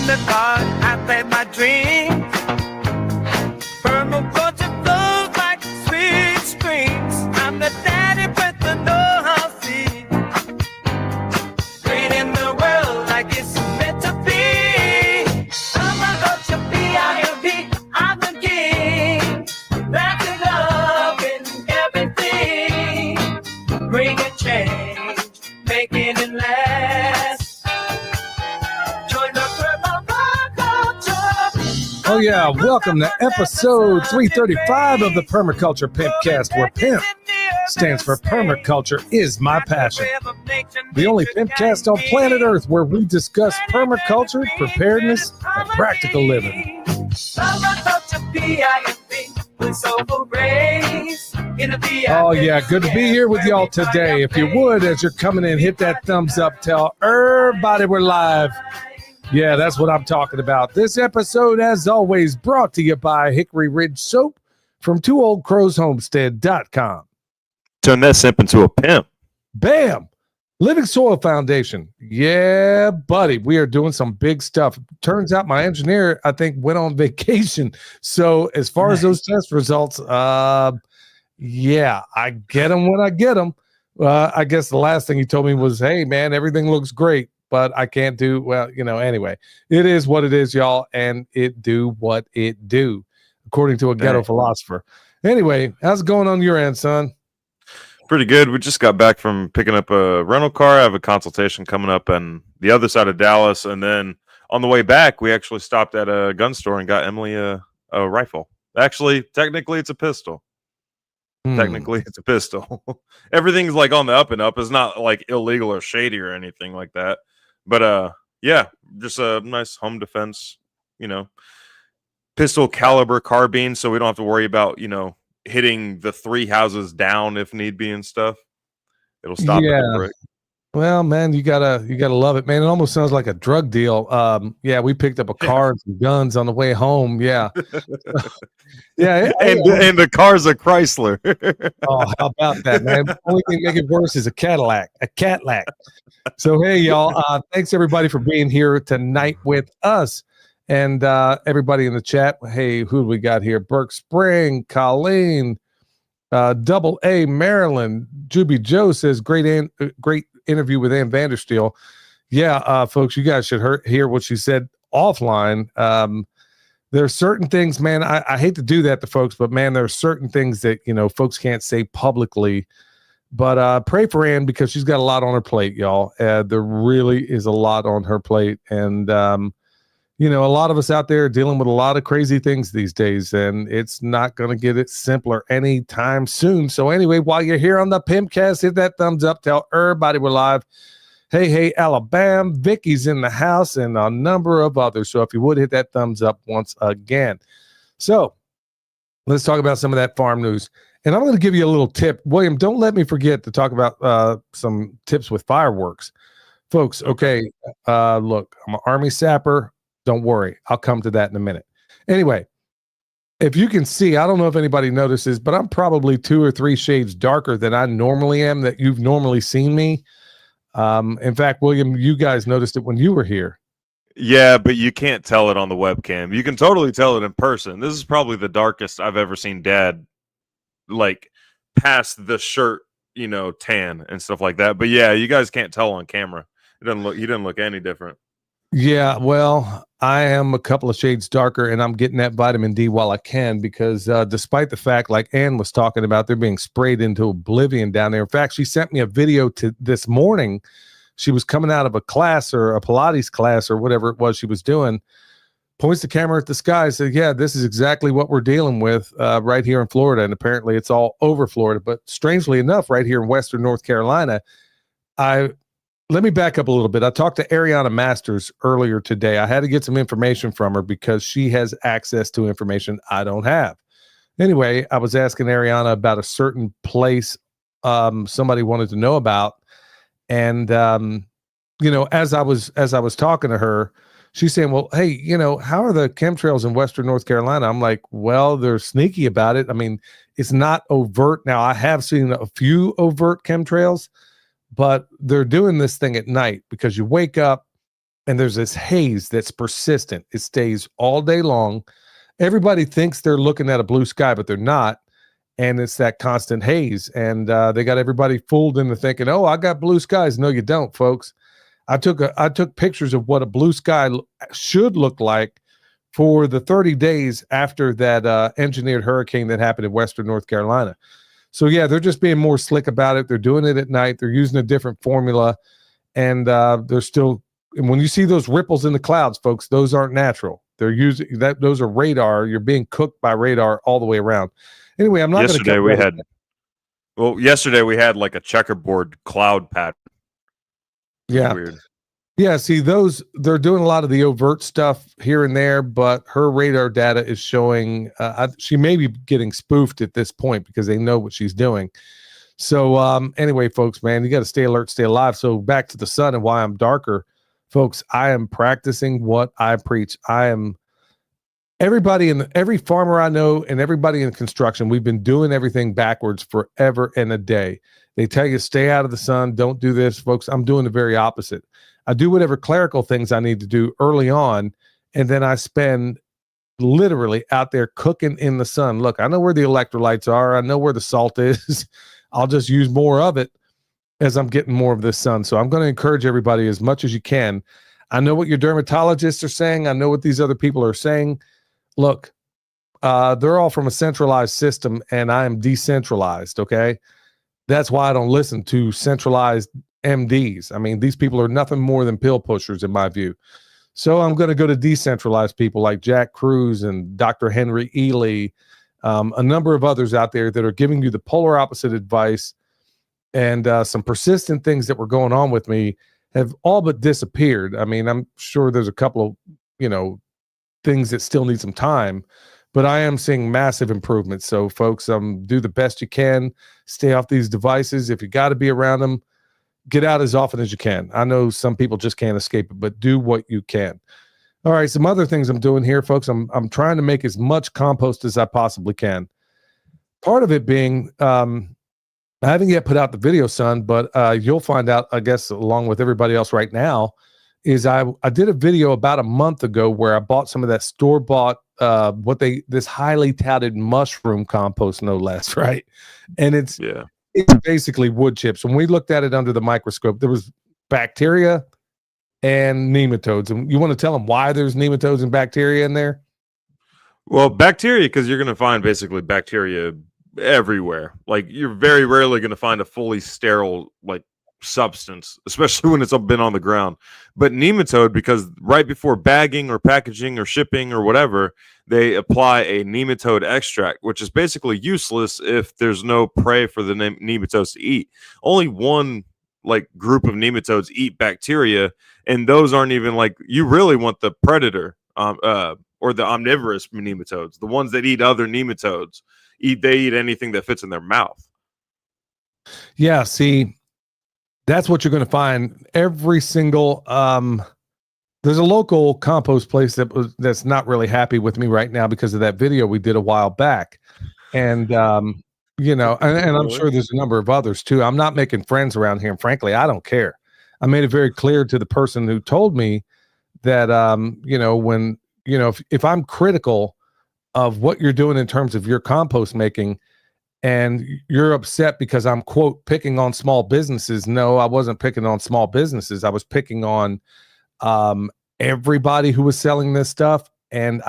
the car, I play my dreams. Permaculture flows like sweet streams. I'm the daddy with the know-how seed. Green in the world like it's meant to be. Permaculture, P-I-M-P, I'm the king. That's it up in everything. Bringing change, making it last. Join the permaculture. Oh yeah, welcome to episode 335 of the Permaculture Pimpcast, where PIMP stands for Permaculture is my passion. The only Pimpcast on planet Earth where we discuss permaculture, preparedness, and practical living. Oh yeah, good to be here with y'all today. If you would, as you're coming in, hit that thumbs up, tell everybody we're live. Yeah, that's what I'm talking about. This episode, as always, brought to you by Hickory Ridge Soap from TwoOldCrowsHomestead.com. Turn that simp into a pimp. Bam! Living Soil Foundation. Yeah, buddy, we are doing some big stuff. Turns out my engineer, I think, went on vacation. So as far as those test results, yeah, I get them when I get them. I guess the last thing he told me was, hey, man, everything looks great, but I can't do, well, anyway, it is what it is, y'all, and it do what it do, according to a ghetto philosopher. Anyway, how's it going on your end, son? Pretty good. We just got back from picking up a rental car. I have a consultation coming up on the other side of Dallas, and then on the way back, we actually stopped at a gun store and got Emily a rifle. Actually, technically, it's a pistol. Technically, it's a pistol. Everything's like on the up and up. It's not like illegal or shady or anything like that. But yeah, just a nice home defense, pistol caliber carbine, so we don't have to worry about, hitting the three houses down if need be and stuff. It'll stop it. Brick. Well, man, you gotta love it, man. It almost sounds like a drug deal. Yeah, we picked up a car and some guns on the way home. Yeah. Yeah. And the car's a Chrysler. Oh, how about that, man? The only thing make it worse is a Cadillac. So hey, y'all, thanks everybody for being here tonight with us. And everybody in the chat, hey, who do we got here? Burke Spring, Colleen, Double A, Maryland. Juby Joe says, great interview with Ann Vandersteel. Yeah, folks, you guys should hear what she said offline. There are certain things, man, I hate to do that to folks, but man, there are certain things that, folks can't say publicly. But pray for Ann because she's got a lot on her plate, y'all. There really is a lot on her plate. And, a lot of us out there are dealing with a lot of crazy things these days, and it's not going to get it simpler anytime soon. So anyway, while you're here on the Pimpcast, hit that thumbs up. Tell everybody we're live. Hey, Alabama, Vicky's in the house, and a number of others. So if you would, hit that thumbs up once again. So let's talk about some of that farm news. And I'm going to give you a little tip. William, don't let me forget to talk about some tips with fireworks. Folks, okay, look, I'm an Army sapper. Don't worry. I'll come to that in a minute. Anyway, if you can see, I don't know if anybody notices, but I'm probably 2 or 3 shades darker than I normally am, that you've normally seen me. In fact, William, you guys noticed it when you were here. Yeah, but you can't tell it on the webcam. You can totally tell it in person. This is probably the darkest I've ever seen Dad, like, past the shirt, tan and stuff like that. But yeah, you guys can't tell on camera. He didn't look any different. Yeah, well, I am a couple of shades darker, and I'm getting that vitamin D while I can because despite the fact, like Ann was talking about, they're being sprayed into oblivion down there. In fact, she sent me a video this morning. She was coming out of a class or a Pilates class or whatever it was she was doing, points the camera at the sky, said, yeah, this is exactly what we're dealing with right here in Florida, and apparently it's all over Florida. But strangely enough, right here in Western North Carolina, let me back up a little bit. I talked to Ariana Masters earlier today. I had to get some information from her because she has access to information I don't have. Anyway, I was asking Ariana about a certain place somebody wanted to know about. And, as I was talking to her, she's saying, well, hey, how are the chemtrails in Western North Carolina? I'm like, well, they're sneaky about it. I mean, it's not overt. Now, I have seen a few overt chemtrails, but they're doing this thing at night because you wake up and there's this haze that's persistent. It stays all day long. Everybody thinks they're looking at a blue sky, but they're not. And it's that constant haze. And they got everybody fooled into thinking, oh, I got blue skies. No, you don't, folks. I took pictures of what a blue sky should look like for the 30 days after that engineered hurricane that happened in Western North Carolina. So yeah, they're just being more slick about it. They're doing it at night. They're using a different formula, and they're still. And when you see those ripples in the clouds, folks, those aren't natural. They're using that. Those are radar. You're being cooked by radar all the way around. Anyway, I'm not. Yesterday we had like a checkerboard cloud pattern. Yeah. Weird. Yeah, see, they're doing a lot of the overt stuff here and there, but her radar data is showing she may be getting spoofed at this point because they know what she's doing. So anyway, folks, man, you got to stay alert, stay alive. So back to the sun and why I'm darker, folks. I am practicing what I preach. Every farmer I know and everybody in construction, we've been doing everything backwards forever and a day. They tell you stay out of the sun, don't do this, folks. I'm doing the very opposite. I do whatever clerical things I need to do early on, and then I spend literally out there cooking in the sun. Look, I know where the electrolytes are. I know where the salt is. I'll just use more of it as I'm getting more of this sun. So I'm going to encourage everybody as much as you can. I know what your dermatologists are saying. I know what these other people are saying. Look, they're all from a centralized system, and I am decentralized, okay? That's why I don't listen to centralized MDs. I mean, these people are nothing more than pill pushers in my view. So I'm going to go to decentralized people like Jack Cruz and Dr. Henry Ely, a number of others out there that are giving you the polar opposite advice, and some persistent things that were going on with me have all but disappeared. I mean, I'm sure there's a couple of, things that still need some time, but I am seeing massive improvements. So folks, do the best you can, stay off these devices. If you got to be around them, get out as often as you can. I know some people just can't escape it, but do what you can. All right, some other things I'm doing here, folks. I'm trying to make as much compost as I possibly can. Part of it being, I haven't yet put out the video, son, but you'll find out, I guess, along with everybody else right now, is I did a video about a month ago where I bought some of that store-bought, this highly touted mushroom compost, no less, right? And it's basically wood chips. When we looked at it under the microscope, there was bacteria and nematodes. And you want to tell them why there's nematodes and bacteria in there? Well, bacteria, because you're going to find basically bacteria everywhere. Like, you're very rarely going to find a fully sterile, substance, especially when it's been on the ground. But nematode, because right before bagging or packaging or shipping or whatever, they apply a nematode extract, which is basically useless if there's no prey for the nematodes to eat. Only one group of nematodes eat bacteria, and those aren't even you really want the predator or the omnivorous nematodes, the ones that eat other nematodes. They eat anything that fits in their mouth. Yeah, see, that's what you're going to find. Every single there's a local compost place that's not really happy with me right now because of that video we did a while back, and and I'm sure there's a number of others too. I'm not making friends around here, and frankly, I don't care. I made it very clear to the person who told me that if I'm critical of what you're doing in terms of your compost making, and you're upset because I'm, quote, picking on small businesses. No, I wasn't picking on small businesses. I was picking on everybody who was selling this stuff. And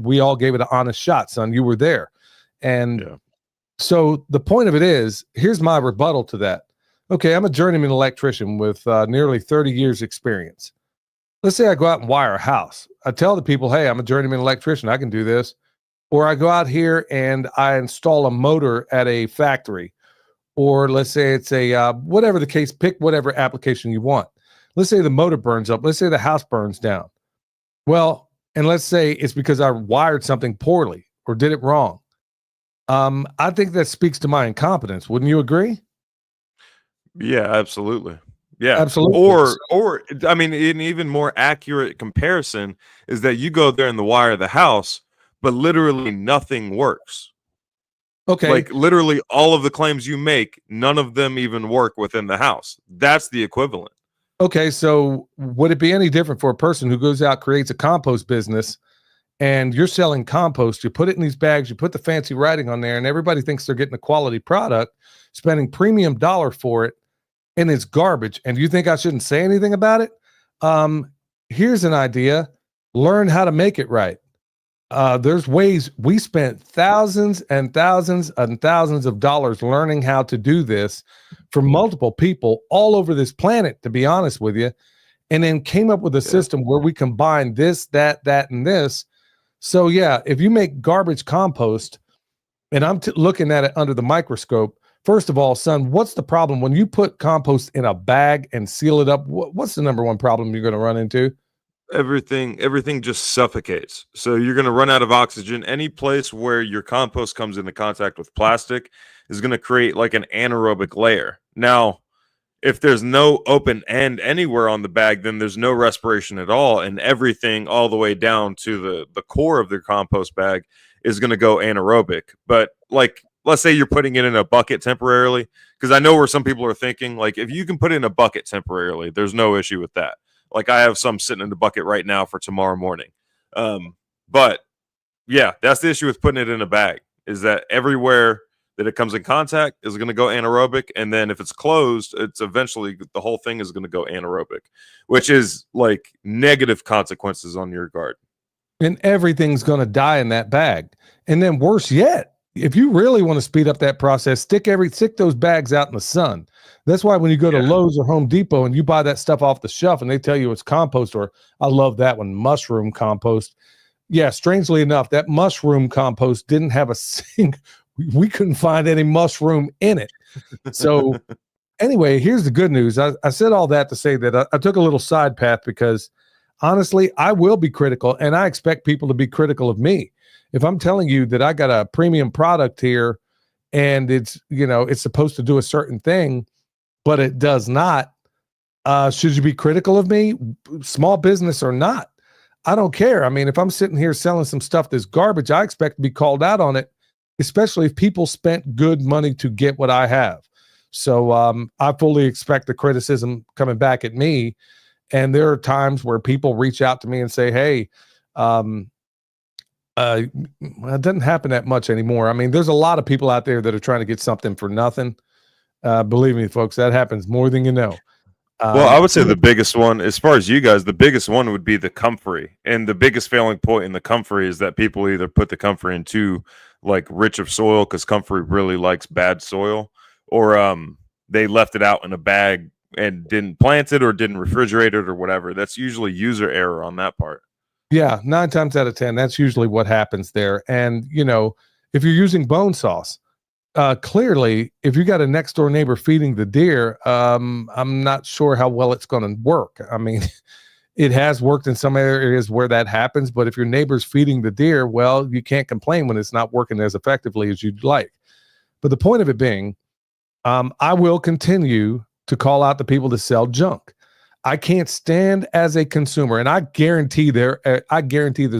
we all gave it an honest shot, son. You were there. And so the point of it is, here's my rebuttal to that. Okay, I'm a journeyman electrician with nearly 30 years experience. Let's say I go out and wire a house. I tell the people, hey, I'm a journeyman electrician. I can do this. Or I go out here and I install a motor at a factory, or let's say it's a whatever the case, pick whatever application you want. Let's say the motor burns up. Let's say the house burns down. Well, and let's say it's because I wired something poorly or did it wrong. I think that speaks to my incompetence. Wouldn't you agree? Yeah, absolutely. Yeah, absolutely. Or I mean, an even more accurate comparison is that you go there and wire the house, but literally nothing works. Okay. Literally all of the claims you make, none of them even work within the house. That's the equivalent. Okay, so would it be any different for a person who goes out, creates a compost business, and you're selling compost? You put it in these bags, you put the fancy writing on there, and everybody thinks they're getting a quality product, spending premium dollar for it, and it's garbage. And you think I shouldn't say anything about it? Here's an idea: learn how to make it right. There's ways. We spent thousands and thousands and thousands of dollars learning how to do this for multiple people all over this planet, to be honest with you, and then came up with a system where we combine this, that, and this. So yeah, if you make garbage compost, and I'm looking at it under the microscope, first of all, son, what's the problem when you put compost in a bag and seal it up? What's the number one problem you're going to run into? Everything just suffocates. So you're going to run out of oxygen. Any place where your compost comes into contact with plastic is going to create like an anaerobic layer. Now, if there's no open end anywhere on the bag, then there's no respiration at all, and everything all the way down to the core of the compost bag is going to go anaerobic. But like, let's say you're putting it in a bucket temporarily, because I know where some people are thinking, like, if you can put it in a bucket temporarily, there's no issue with that. Like, I have some sitting in the bucket right now for tomorrow morning. But yeah, that's the issue with putting it in a bag, is that everywhere that it comes in contact is going to go anaerobic. And then if it's closed, it's eventually the whole thing is going to go anaerobic, which is like negative consequences on your garden. And everything's going to die in that bag. And then worse yet, if you really want to speed up that process, stick those bags out in the sun. That's why when you go to Lowe's or Home Depot and you buy that stuff off the shelf and they tell you it's compost, or I love that one, mushroom compost. Yeah, strangely enough, that mushroom compost didn't have a we couldn't find any mushroom in it. So anyway, here's the good news. I said all that to say that I took a little side path because honestly, I will be critical, and I expect people to be critical of me. If I'm telling you that I got a premium product here and it's supposed to do a certain thing, but it does not, should you be critical of me, small business or not? I don't care. I mean, if I'm sitting here selling some stuff that's garbage, I expect to be called out on it, especially if people spent good money to get what I have. So I fully expect the criticism coming back at me. And there are times where people reach out to me and say, hey, it doesn't happen that much anymore. I mean, there's a lot of people out there that are trying to get something for nothing. Believe me, folks, that happens more than you know. Well, I would say the biggest one, as far as you guys, the biggest one would be the comfrey. And the biggest failing point in the comfrey is that people either put the comfrey into like rich of soil, because comfrey really likes bad soil, or they left it out in a bag and didn't plant it or didn't refrigerate it or whatever. That's usually user error on that part. Yeah, 9 times out of 10, that's usually what happens there. And, if you're using bone sauce, clearly, if you got a next door neighbor feeding the deer, I'm not sure how well it's going to work. I mean, it has worked in some areas where that happens, but if your neighbor's feeding the deer, well, you can't complain when it's not working as effectively as you'd like. But the point of it being, I will continue to call out the people that sell junk. I can't stand as a consumer, and I guarantee there's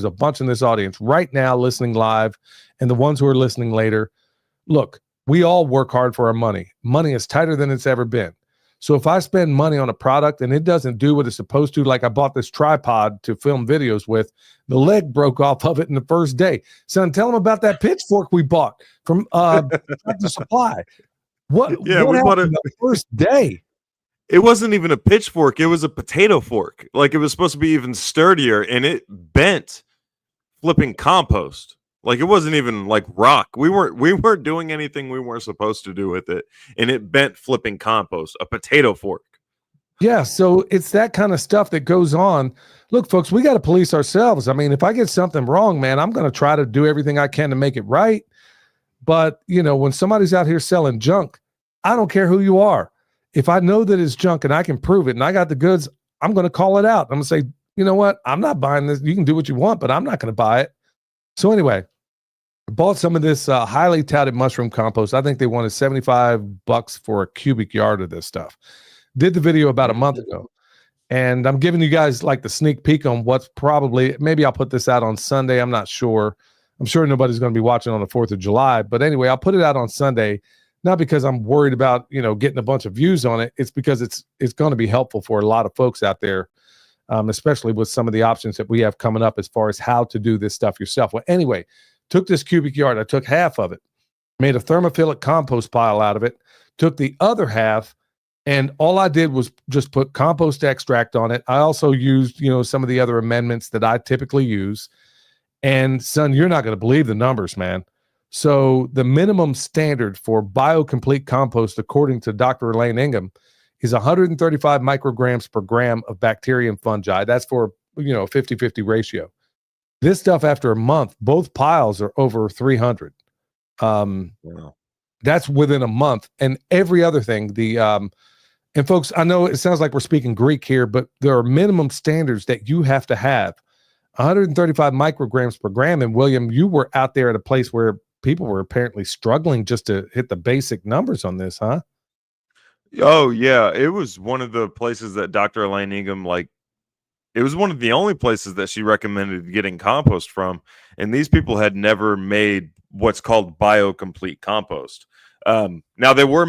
a bunch in this audience right now listening live, and the ones who are listening later. Look, we all work hard for our money. Money is tighter than it's ever been. So if I spend money on a product and it doesn't do what it's supposed to, like I bought this tripod to film videos with, the leg broke off of it in the first day. Son, tell them about that pitchfork we bought from Tractor Supply. What we bought it the first day? It wasn't even a pitchfork. It was a potato fork. Like, it was supposed to be even sturdier, and it bent flipping compost. Like, it wasn't even like rock. We weren't doing anything we weren't supposed to do with it, and it bent flipping compost, a potato fork. Yeah, so it's that kind of stuff that goes on. Look, folks, we got to police ourselves. I mean, if I get something wrong, man, I'm going to try to do everything I can to make it right. But, when somebody's out here selling junk, I don't care who you are. If I know that it's junk and I can prove it and I got the goods, I'm going to call it out. I'm going to say, you know what? I'm not buying this. You can do what you want, but I'm not going to buy it. So anyway, I bought some of this highly touted mushroom compost. I think they wanted $75 for a cubic yard of this stuff. Did the video about a month ago. And I'm giving you guys like the sneak peek on what's probably, maybe I'll put this out on Sunday. I'm not sure. I'm sure nobody's going to be watching on the 4th of July. But anyway, I'll put it out on Sunday. not because I'm worried about, getting a bunch of views on it. It's because it's going to be helpful for a lot of folks out there, especially with some of the options that we have coming up as far as how to do this stuff yourself. Well, anyway, took this cubic yard. I took half of it, made a thermophilic compost pile out of it, took the other half, and all I did was just put compost extract on it. I also used, some of the other amendments that I typically use. And son, you're not going to believe the numbers, man. So the minimum standard for BioComplete compost, according to Dr. Elaine Ingham, is 135 micrograms per gram of bacteria and fungi. That's for, a 50-50 ratio. This stuff, after a month, both piles are over 300. Wow. That's within a month. And every other thing, and folks, I know it sounds like we're speaking Greek here, but there are minimum standards that you have to have. 135 micrograms per gram. And William, you were out there at a place where people were apparently struggling just to hit the basic numbers on this, huh? Oh yeah, it was one of the places that Dr. Elaine Ingham, it was one of the only places that she recommended getting compost from. And these people had never made what's called BioComplete compost. Now they were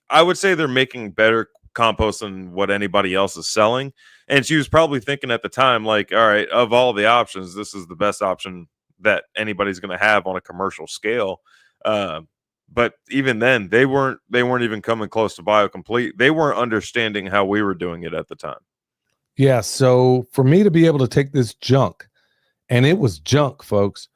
I would say they're making better compost than what anybody else is selling. And she was probably thinking at the time, like, all right, of all the options, this is the best option that anybody's going to have on a commercial scale. But even then, they weren't even coming close to BioComplete. They weren't understanding how we were doing it at the time. Yeah. So for me to be able to take this junk, and it was junk, folks,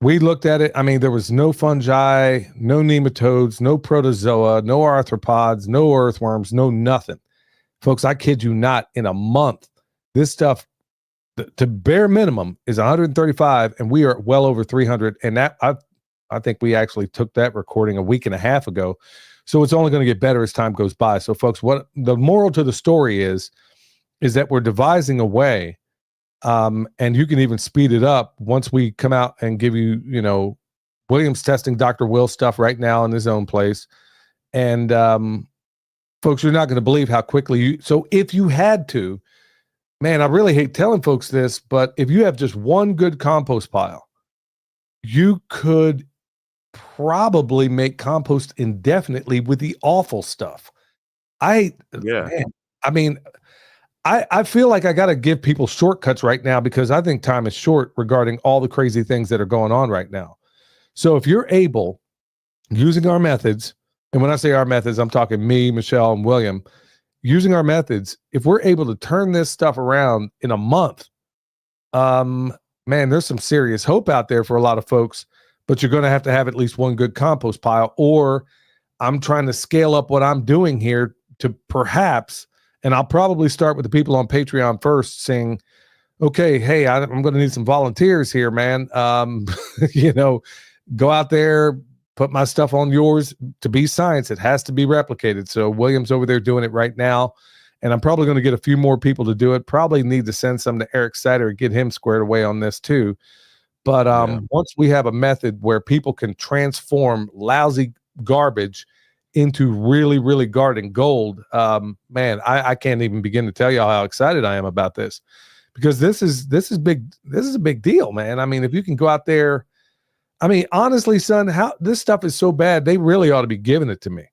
we looked at it. I mean, there was no fungi, no nematodes, no protozoa, no arthropods, no earthworms, no nothing. Folks, I kid you not, in a month, this stuff, to bare minimum, is 135, and we are well over 300. And that I think we actually took that recording a week and a half ago. So it's only going to get better as time goes by. So folks, what the moral to the story is that we're devising a way, and you can even speed it up once we come out and give you, William's testing Dr. Will stuff right now in his own place. And folks, you're not going to believe how quickly so if you had to, man, I really hate telling folks this, but if you have just one good compost pile, you could probably make compost indefinitely with the awful stuff. I feel like I got to give people shortcuts right now because I think time is short regarding all the crazy things that are going on right now. So if you're able, using our methods, and when I say our methods, I'm talking me, Michelle, and William, using our methods, if we're able to turn this stuff around in a month, man, there's some serious hope out there for a lot of folks, but you're going to have at least one good compost pile, or I'm trying to scale up what I'm doing here to perhaps, and I'll probably start with the people on Patreon first, saying, okay, hey, I'm going to need some volunteers here, man. Go out there, put my stuff on yours. To be science, it has to be replicated. So William's over there doing it right now. And I'm probably going to get a few more people to do it. Probably need to send some to Eric Sider and get him squared away on this too. But once we have a method where people can transform lousy garbage into really, really garden gold, man, I can't even begin to tell you how excited I am about this, because this is big. This is a big deal, man. I mean, if you can go out there, I mean, honestly, son, how this stuff is so bad, they really ought to be giving it to me.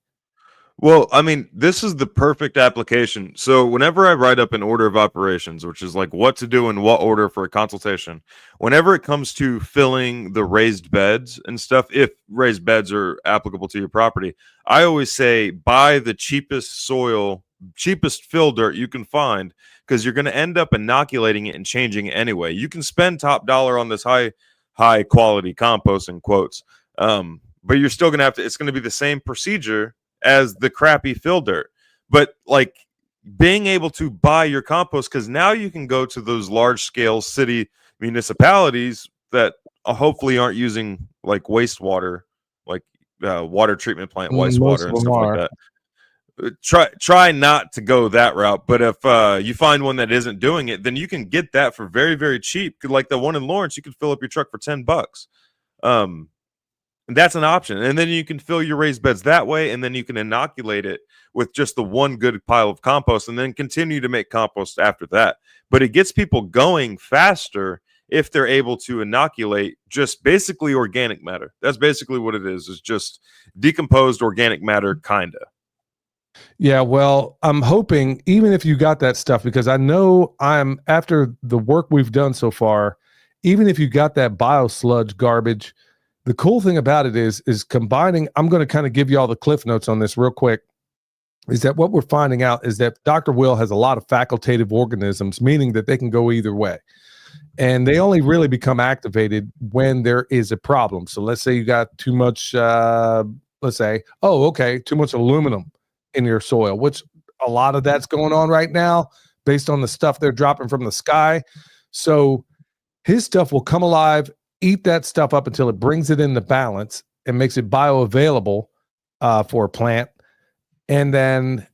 Well, I mean, this is the perfect application. So whenever I write up an order of operations, which is like what to do in what order for a consultation, whenever it comes to filling the raised beds and stuff, if raised beds are applicable to your property, I always say buy the cheapest soil, cheapest fill dirt you can find, because you're going to end up inoculating it and changing it anyway. You can spend top dollar on this high quality compost in quotes, but you're still going to have to, it's going to be the same procedure as the crappy fill dirt. But like being able to buy your compost, because now you can go to those large scale city municipalities that hopefully aren't using like wastewater, like water treatment plant wastewater and stuff like that. Try not to go that route. But if you find one that isn't doing it, then you can get that for very, very cheap. Like the one in Lawrence, you could fill up your truck for $10. That's an option. And then you can fill your raised beds that way, and then you can inoculate it with just the one good pile of compost and then continue to make compost after that. But it gets people going faster if they're able to inoculate just basically organic matter. That's basically what it is just decomposed organic matter, kind of. Yeah, well, I'm hoping even if you got that stuff, because I know I'm after the work we've done so far, even if you got that biosludge garbage, the cool thing about it is combining. I'm going to kind of give you all the cliff notes on this real quick. Is that what we're finding out is that Dr. Will has a lot of facultative organisms, meaning that they can go either way. And they only really become activated when there is a problem. So let's say you got too much, let's say, too much aluminum in your soil, which a lot of that's going on right now based on the stuff they're dropping from the sky. So his stuff will come alive, eat that stuff up until it brings it into balance and makes it bioavailable for a plant. And then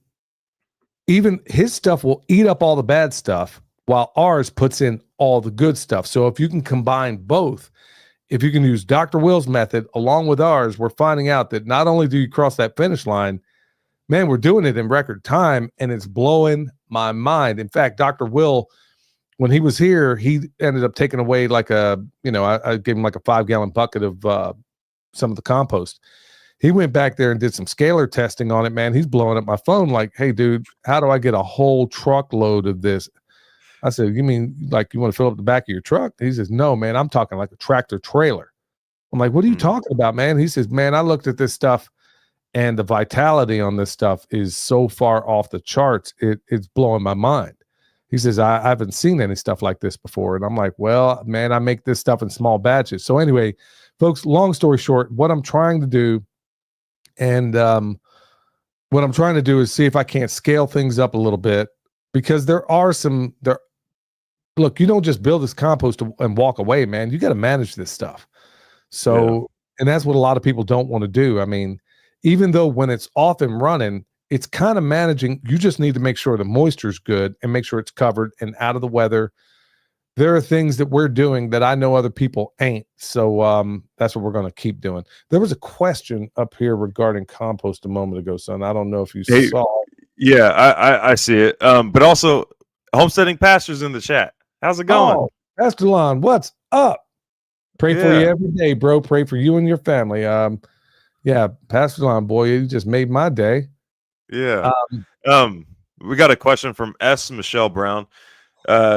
even his stuff will eat up all the bad stuff while ours puts in all the good stuff. So if you can combine both, if you can use Dr. Will's method along with ours, we're finding out that not only do you cross that finish line, man, we're doing it in record time, and it's blowing my mind. In fact, Dr. Will, when he was here, he ended up taking away like I gave him like a 5-gallon bucket of some of the compost. He went back there and did some scalar testing on it, man. He's blowing up my phone like, hey, dude, how do I get a whole truckload of this? I said, you mean like you want to fill up the back of your truck? He says, no, man, I'm talking like a tractor trailer. I'm like, what are you talking about, man? He says, man, I looked at this stuff and the vitality on this stuff is so far off the charts. It's blowing my mind. He says, I haven't seen any stuff like this before. And I'm like, well, man, I make this stuff in small batches. So anyway, folks, long story short, what I'm trying to do and what I'm trying to do is see if I can't scale things up a little bit, because look, you don't just build this compost and walk away, man. You got to manage this stuff. So, and that's what a lot of people don't want to do. I mean, even though when it's off and running, it's kind of managing. You just need to make sure the moisture's good and make sure it's covered and out of the weather. There are things that we're doing that I know other people ain't. So that's what we're going to keep doing. There was a question up here regarding compost a moment ago, son. I don't know if you saw. Yeah, I see it. But also, Homesteading Pastors in the chat. How's it going? Oh, Pastor Lon, what's up? Pray for you every day, bro. Pray for you and your family. Yeah, Pastor Lon, boy, you just made my day. Yeah. We got a question from S. Michelle Brown.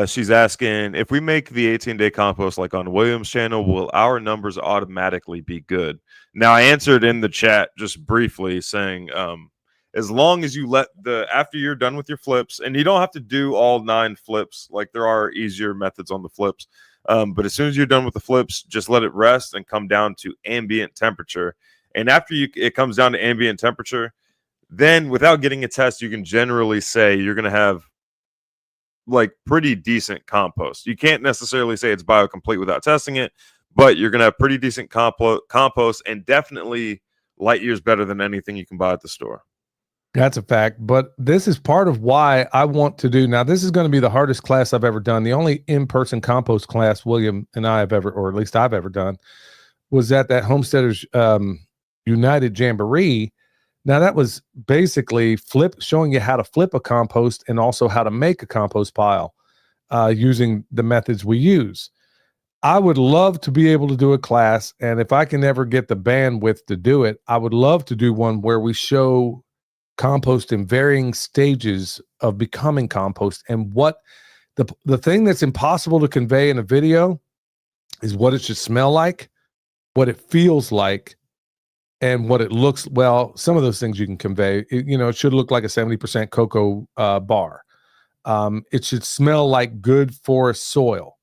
She's asking, if we make the 18-day compost like on William's channel, will our numbers automatically be good? Now, I answered in the chat just briefly saying, as long as you after you're done with your flips, and you don't have to do all 9 flips, like there are easier methods on the flips. But as soon as you're done with the flips, just let it rest and come down to ambient temperature. And after it comes down to ambient temperature, then without getting a test, you can generally say you're going to have like pretty decent compost. You can't necessarily say it's biocomplete without testing it, but you're going to have pretty decent compost, and definitely light years better than anything you can buy at the store. That's a fact. But this is part of why I want to do. Now, this is going to be the hardest class I've ever done. The only in-person compost class William and I have ever, or at least I've ever done, was at that Homesteaders United Jamboree. Now, that was basically showing you how to flip a compost and also how to make a compost pile using the methods we use. I would love to be able to do a class, and if I can ever get the bandwidth to do it, I would love to do one where we show compost in varying stages of becoming compost, and what the thing that's impossible to convey in a video is what it should smell like, what it feels like, and what it looks. Well, some of those things you can convey. It should look like a 70% cocoa bar. It should smell like good forest soil.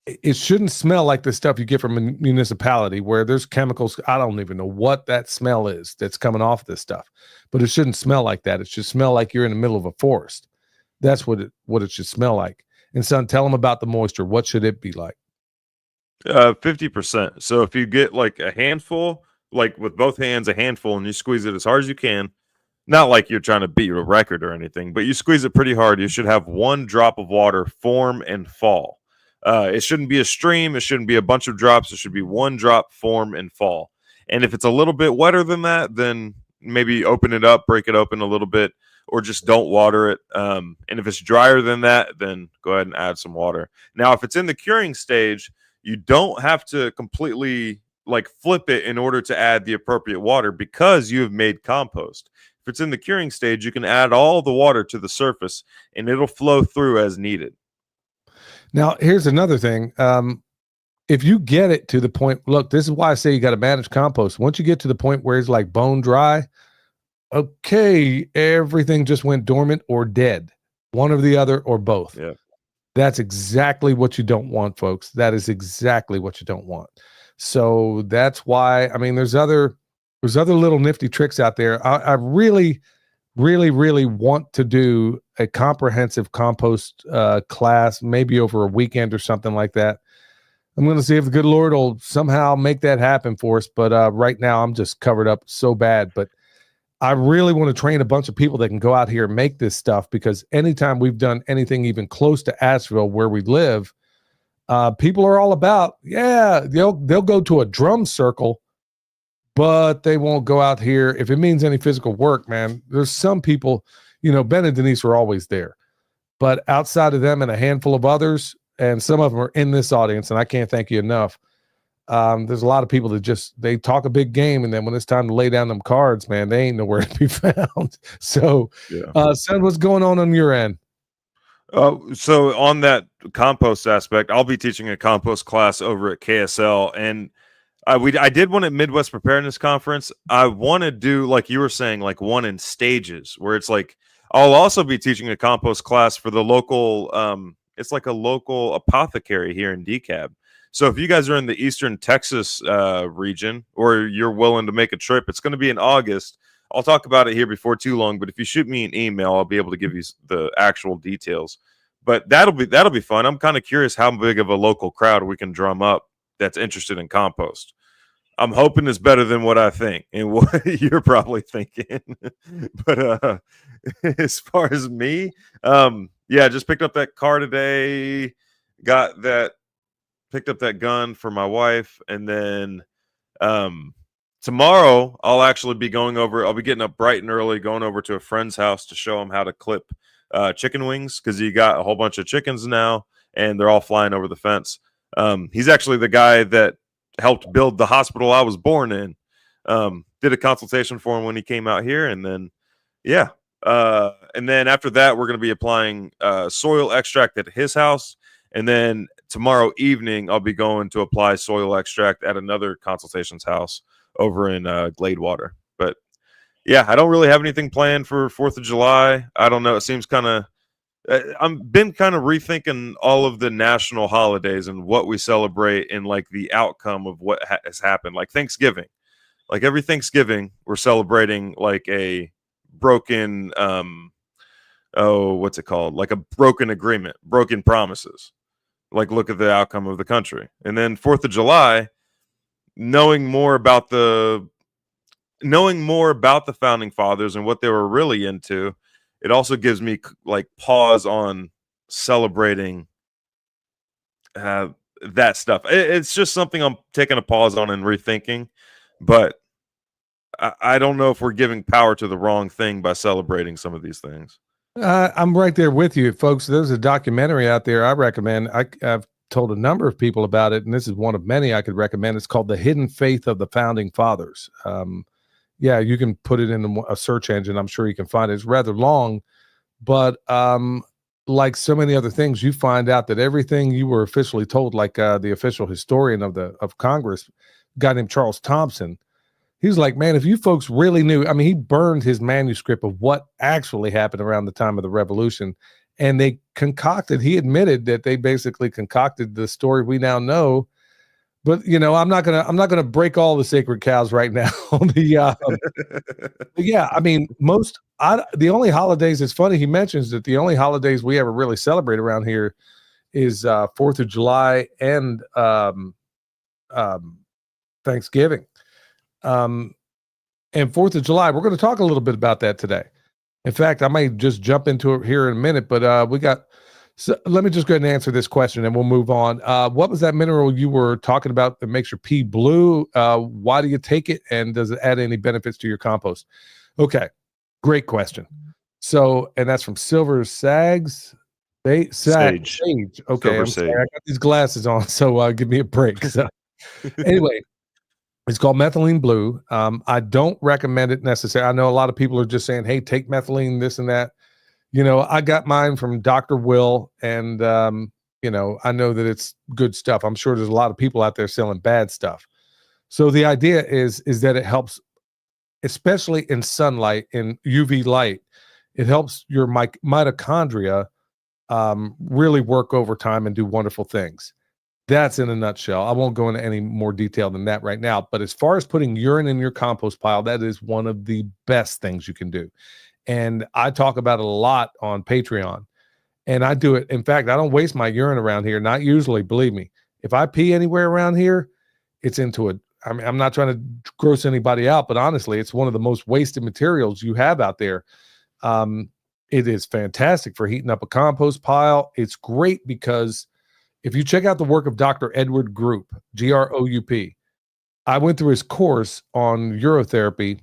It shouldn't smell like the stuff you get from a municipality where there's chemicals. I don't even know what that smell is that's coming off this stuff, but it shouldn't smell like that. It should smell like you're in the middle of a forest. That's what it should smell like. And son, tell them about the moisture. What should it be like? 50%. So if you get like a handful, like with both hands, a handful, and you squeeze it as hard as you can, not like you're trying to beat a record or anything, but you squeeze it pretty hard, you should have 1 drop of water form and fall. It shouldn't be a stream. It shouldn't be a bunch of drops. It should be 1 drop, form, and fall. And if it's a little bit wetter than that, then maybe open it up, break it open a little bit. or just don't water it. And if it's drier than that, then go ahead and add some water. Now, if it's in the curing stage, you don't have to completely like flip it in order to add the appropriate water because you have made compost. If it's in the curing stage, you can add all the water to the surface and it'll flow through as needed. Now, here's another thing. If you get it to the point, look, this is why I say you got to manage compost. Once you get to the point where it's like bone dry, okay, everything just went dormant or dead, one or the other or both. Yeah. That's exactly what you don't want, folks. That is exactly what you don't want. So that's why, I mean, there's other little nifty tricks out there. I really, really, really want to do a comprehensive compost class, maybe over a weekend or something like that. I'm going to see if the good Lord will somehow make that happen for us. But right now I'm just covered up so bad. But I really want to train a bunch of people that can go out here and make this stuff, because anytime we've done anything even close to Asheville where we live, people are all about, yeah, they'll go to a drum circle, but they won't go out here. If it means any physical work, man, there's some people, you know, Ben and Denise are always there. But outside of them and a handful of others, and some of them are in this audience, and I can't thank you enough. There's a lot of people that just, they talk a big game, and then when it's time to lay down them cards, man, they ain't nowhere to be found. So, son, what's going on your end? So on that compost aspect, I'll be teaching a compost class over at KSL, and I did one at Midwest Preparedness Conference. I want to do, like you were saying, like one in stages where it's like, I'll also be teaching a compost class for the local, it's like a local apothecary here in DeKalb. So if you guys are in the Eastern Texas region, or you're willing to make a trip, it's going to be in August. I'll talk about it here before too long, but if you shoot me an email, I'll be able to give you the actual details. But that'll be fun. I'm kind of curious how big of a local crowd we can drum up that's interested in compost. I'm hoping it's better than what I think and what you're probably thinking. But as far as me, yeah, just picked up that car today, picked up that gun for my wife, and then tomorrow I'll actually be I'll be getting up bright and early, going over to a friend's house to show him how to clip chicken wings, because he got a whole bunch of chickens now, and they're all flying over the fence. He's actually the guy that helped build the hospital I was born in. Did a consultation for him when he came out here, and then and then after that we're going to be applying soil extract at his house, and then tomorrow evening I'll be going to apply soil extract at another consultation's house over in Gladewater. But yeah, I don't really have anything planned for 4th of July. I don't know. It seems kind of, I've been kind of rethinking all of the national holidays and what we celebrate and like the outcome of what has happened. Like Thanksgiving, like every Thanksgiving, we're celebrating like a broken, what's it called? Like a broken agreement, broken promises. Like, look at the outcome of the country. And then 4th of July, knowing more about the founding fathers and what they were really into, it also gives me like pause on celebrating that stuff. It's just something I'm taking a pause on and rethinking, but I don't know if we're giving power to the wrong thing by celebrating some of these things. I'm right there with you, folks. There's a documentary out there I recommend. I've told a number of people about it, and this is one of many I could recommend. It's called The Hidden Faith of the Founding Fathers. Yeah, you can put it in a search engine. I'm sure you can find it. It's rather long, but like so many other things, you find out that everything you were officially told, like the official historian of Congress, a guy named Charles Thompson, he's like, man, if you folks really knew, I mean, he burned his manuscript of what actually happened around the time of the revolution, and he admitted that they basically concocted the story we now know. But you know, I'm not gonna break all the sacred cows right now. Yeah, I mean, the only holidays. It's funny he mentions that the only holidays we ever really celebrate around here is 4th of July and Thanksgiving. And 4th of July, we're going to talk a little bit about that today. In fact, I may just jump into it here in a minute, but so let me just go ahead and answer this question and we'll move on. What was that mineral you were talking about that makes your pea blue? Why do you take it? And does it add any benefits to your compost? Okay, great question. So, and that's from Silver Sags. Sage. Sage. Okay, Silver I'm sorry. Sage. I got these glasses on, so give me a break. So, anyway, it's called Methylene Blue. I don't recommend it necessarily. I know a lot of people are just saying, "Hey, take methylene, this and that." You know, I got mine from Dr. Will, and you know, I know that it's good stuff. I'm sure there's a lot of people out there selling bad stuff. So the idea is that it helps, especially in sunlight, in UV light. It helps your mitochondria really work overtime and do wonderful things. That's in a nutshell. I won't go into any more detail than that right now. But as far as putting urine in your compost pile, that is one of the best things you can do. And I talk about it a lot on Patreon. And I do it. In fact, I don't waste my urine around here. Not usually, believe me. If I pee anywhere around here, it's into it. I mean, I'm not trying to gross anybody out, but honestly, it's one of the most wasted materials you have out there. It is fantastic for heating up a compost pile. It's great because if you check out the work of Dr. Edward Group, Group, I went through his course on urotherapy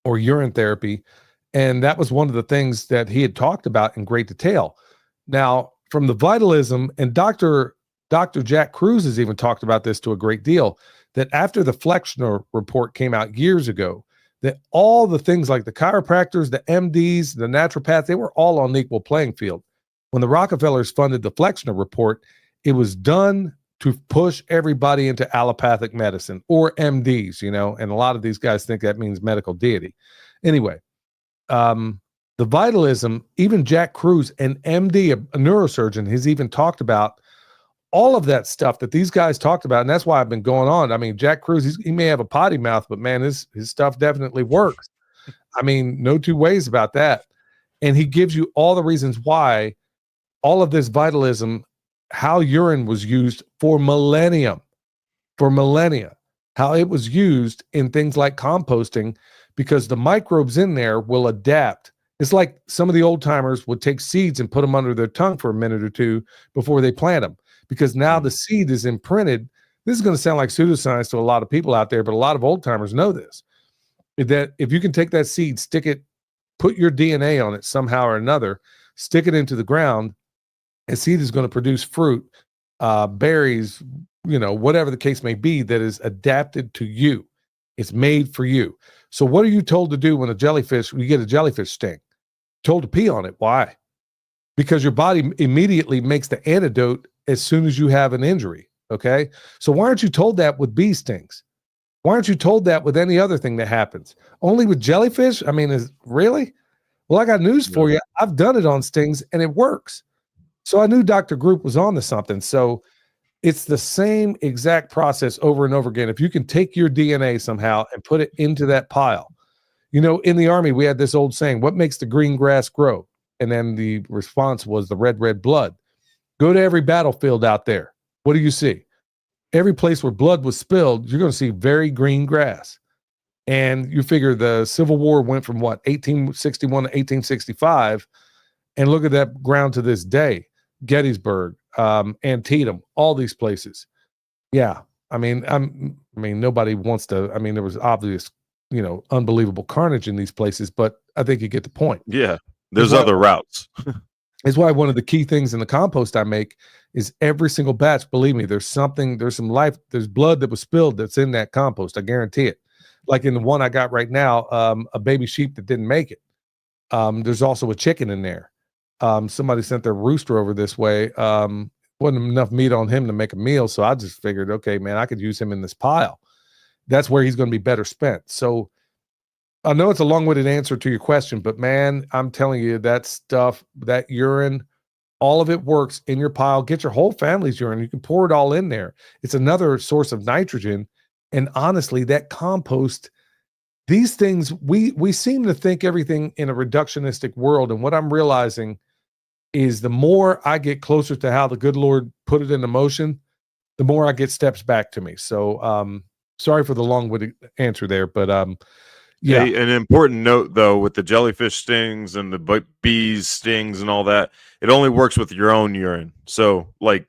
or urine therapy, and that was one of the things that he had talked about in great detail. Now, from the vitalism, and Dr. Jack Cruz has even talked about this to a great deal, that after the Flexner report came out years ago, that all the things like the chiropractors, the MDs, the naturopaths, they were all on the equal playing field. When the Rockefellers funded the Flexner report, it was done to push everybody into allopathic medicine or MDs, you know, and a lot of these guys think that means medical deity. Anyway, the vitalism, even Jack Cruz, an MD, a neurosurgeon, has even talked about all of that stuff that these guys talked about. And that's why I've been going on. I mean, Jack Cruz, he may have a potty mouth, but man, his stuff definitely works. I mean, no two ways about that. And he gives you all the reasons why all of this vitalism, how urine was used for millennia, how it was used in things like composting, because the microbes in there will adapt. It's like some of the old timers would take seeds and put them under their tongue for a minute or two before they plant them, because now the seed is imprinted. This is going to sound like pseudoscience to a lot of people out there, but a lot of old timers know this, that if you can take that seed, stick it, put your DNA on it somehow or another, stick it into the ground, and seed is going to produce fruit, berries, you know, whatever the case may be, that is adapted to you. It's made for you. So what are you told to do when you get a jellyfish sting? Told to pee on it. Why? Because your body immediately makes the antidote as soon as you have an injury. Okay. So why aren't you told that with bee stings? Why aren't you told that with any other thing that happens? Only with jellyfish? I mean, really? Well, I got news for you. I've done it on stings and it works. So I knew Dr. Group was on to something. So it's the same exact process over and over again. If you can take your DNA somehow and put it into that pile. You know, in the Army, we had this old saying, what makes the green grass grow? And then the response was the red blood. Go to every battlefield out there. What do you see? Every place where blood was spilled, you're going to see very green grass. And you figure the Civil War went from 1861 to 1865, and look at that ground to this day. Gettysburg, Antietam, all these places. Yeah. I mean, nobody wants to, I mean, there was obvious, you know, unbelievable carnage in these places, but I think you get the point. Yeah. There's other routes. It's why one of the key things in the compost I make is every single batch, believe me, there's some life, there's blood that was spilled that's in that compost. I guarantee it. Like in the one I got right now, a baby sheep that didn't make it. There's also a chicken in there. Somebody sent their rooster over this way. Wasn't enough meat on him to make a meal. So I just figured, okay, man, I could use him in this pile. That's where he's going to be better spent. So I know it's a long-winded answer to your question, but man, I'm telling you, that stuff, that urine, all of it works in your pile. Get your whole family's urine. You can pour it all in there. It's another source of nitrogen. And honestly, that compost, these things, we seem to think everything in a reductionistic world. And what I'm realizing is the more I get closer to how the good Lord put it into motion, the more I get steps back to me. So sorry for the long-winded answer there, but yeah. Hey, an important note, though, with the jellyfish stings and the bees stings and all that, it only works with your own urine. So, like,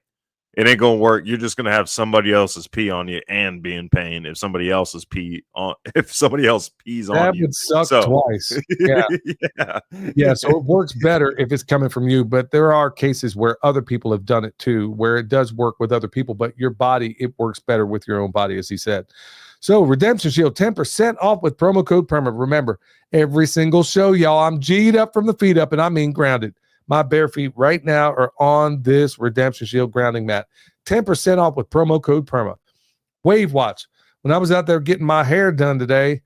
it ain't gonna work. You're just gonna have somebody else's pee on you and be in pain if somebody else pees on That you. would suck So- twice. Yeah. yeah. Yeah, so it works better if it's coming from you, but there are cases where other people have done it too, where it does work with other people, but your body, it works better with your own body, as he said. So Redemption Shield, 10% off with promo code PERMA. Remember, every single show, y'all, I'm G'd up from the feet up, and I mean grounded. My bare feet right now are on this Redemption Shield grounding mat. 10% off with promo code PERMA. Wave Watch. When I was out there getting my hair done today,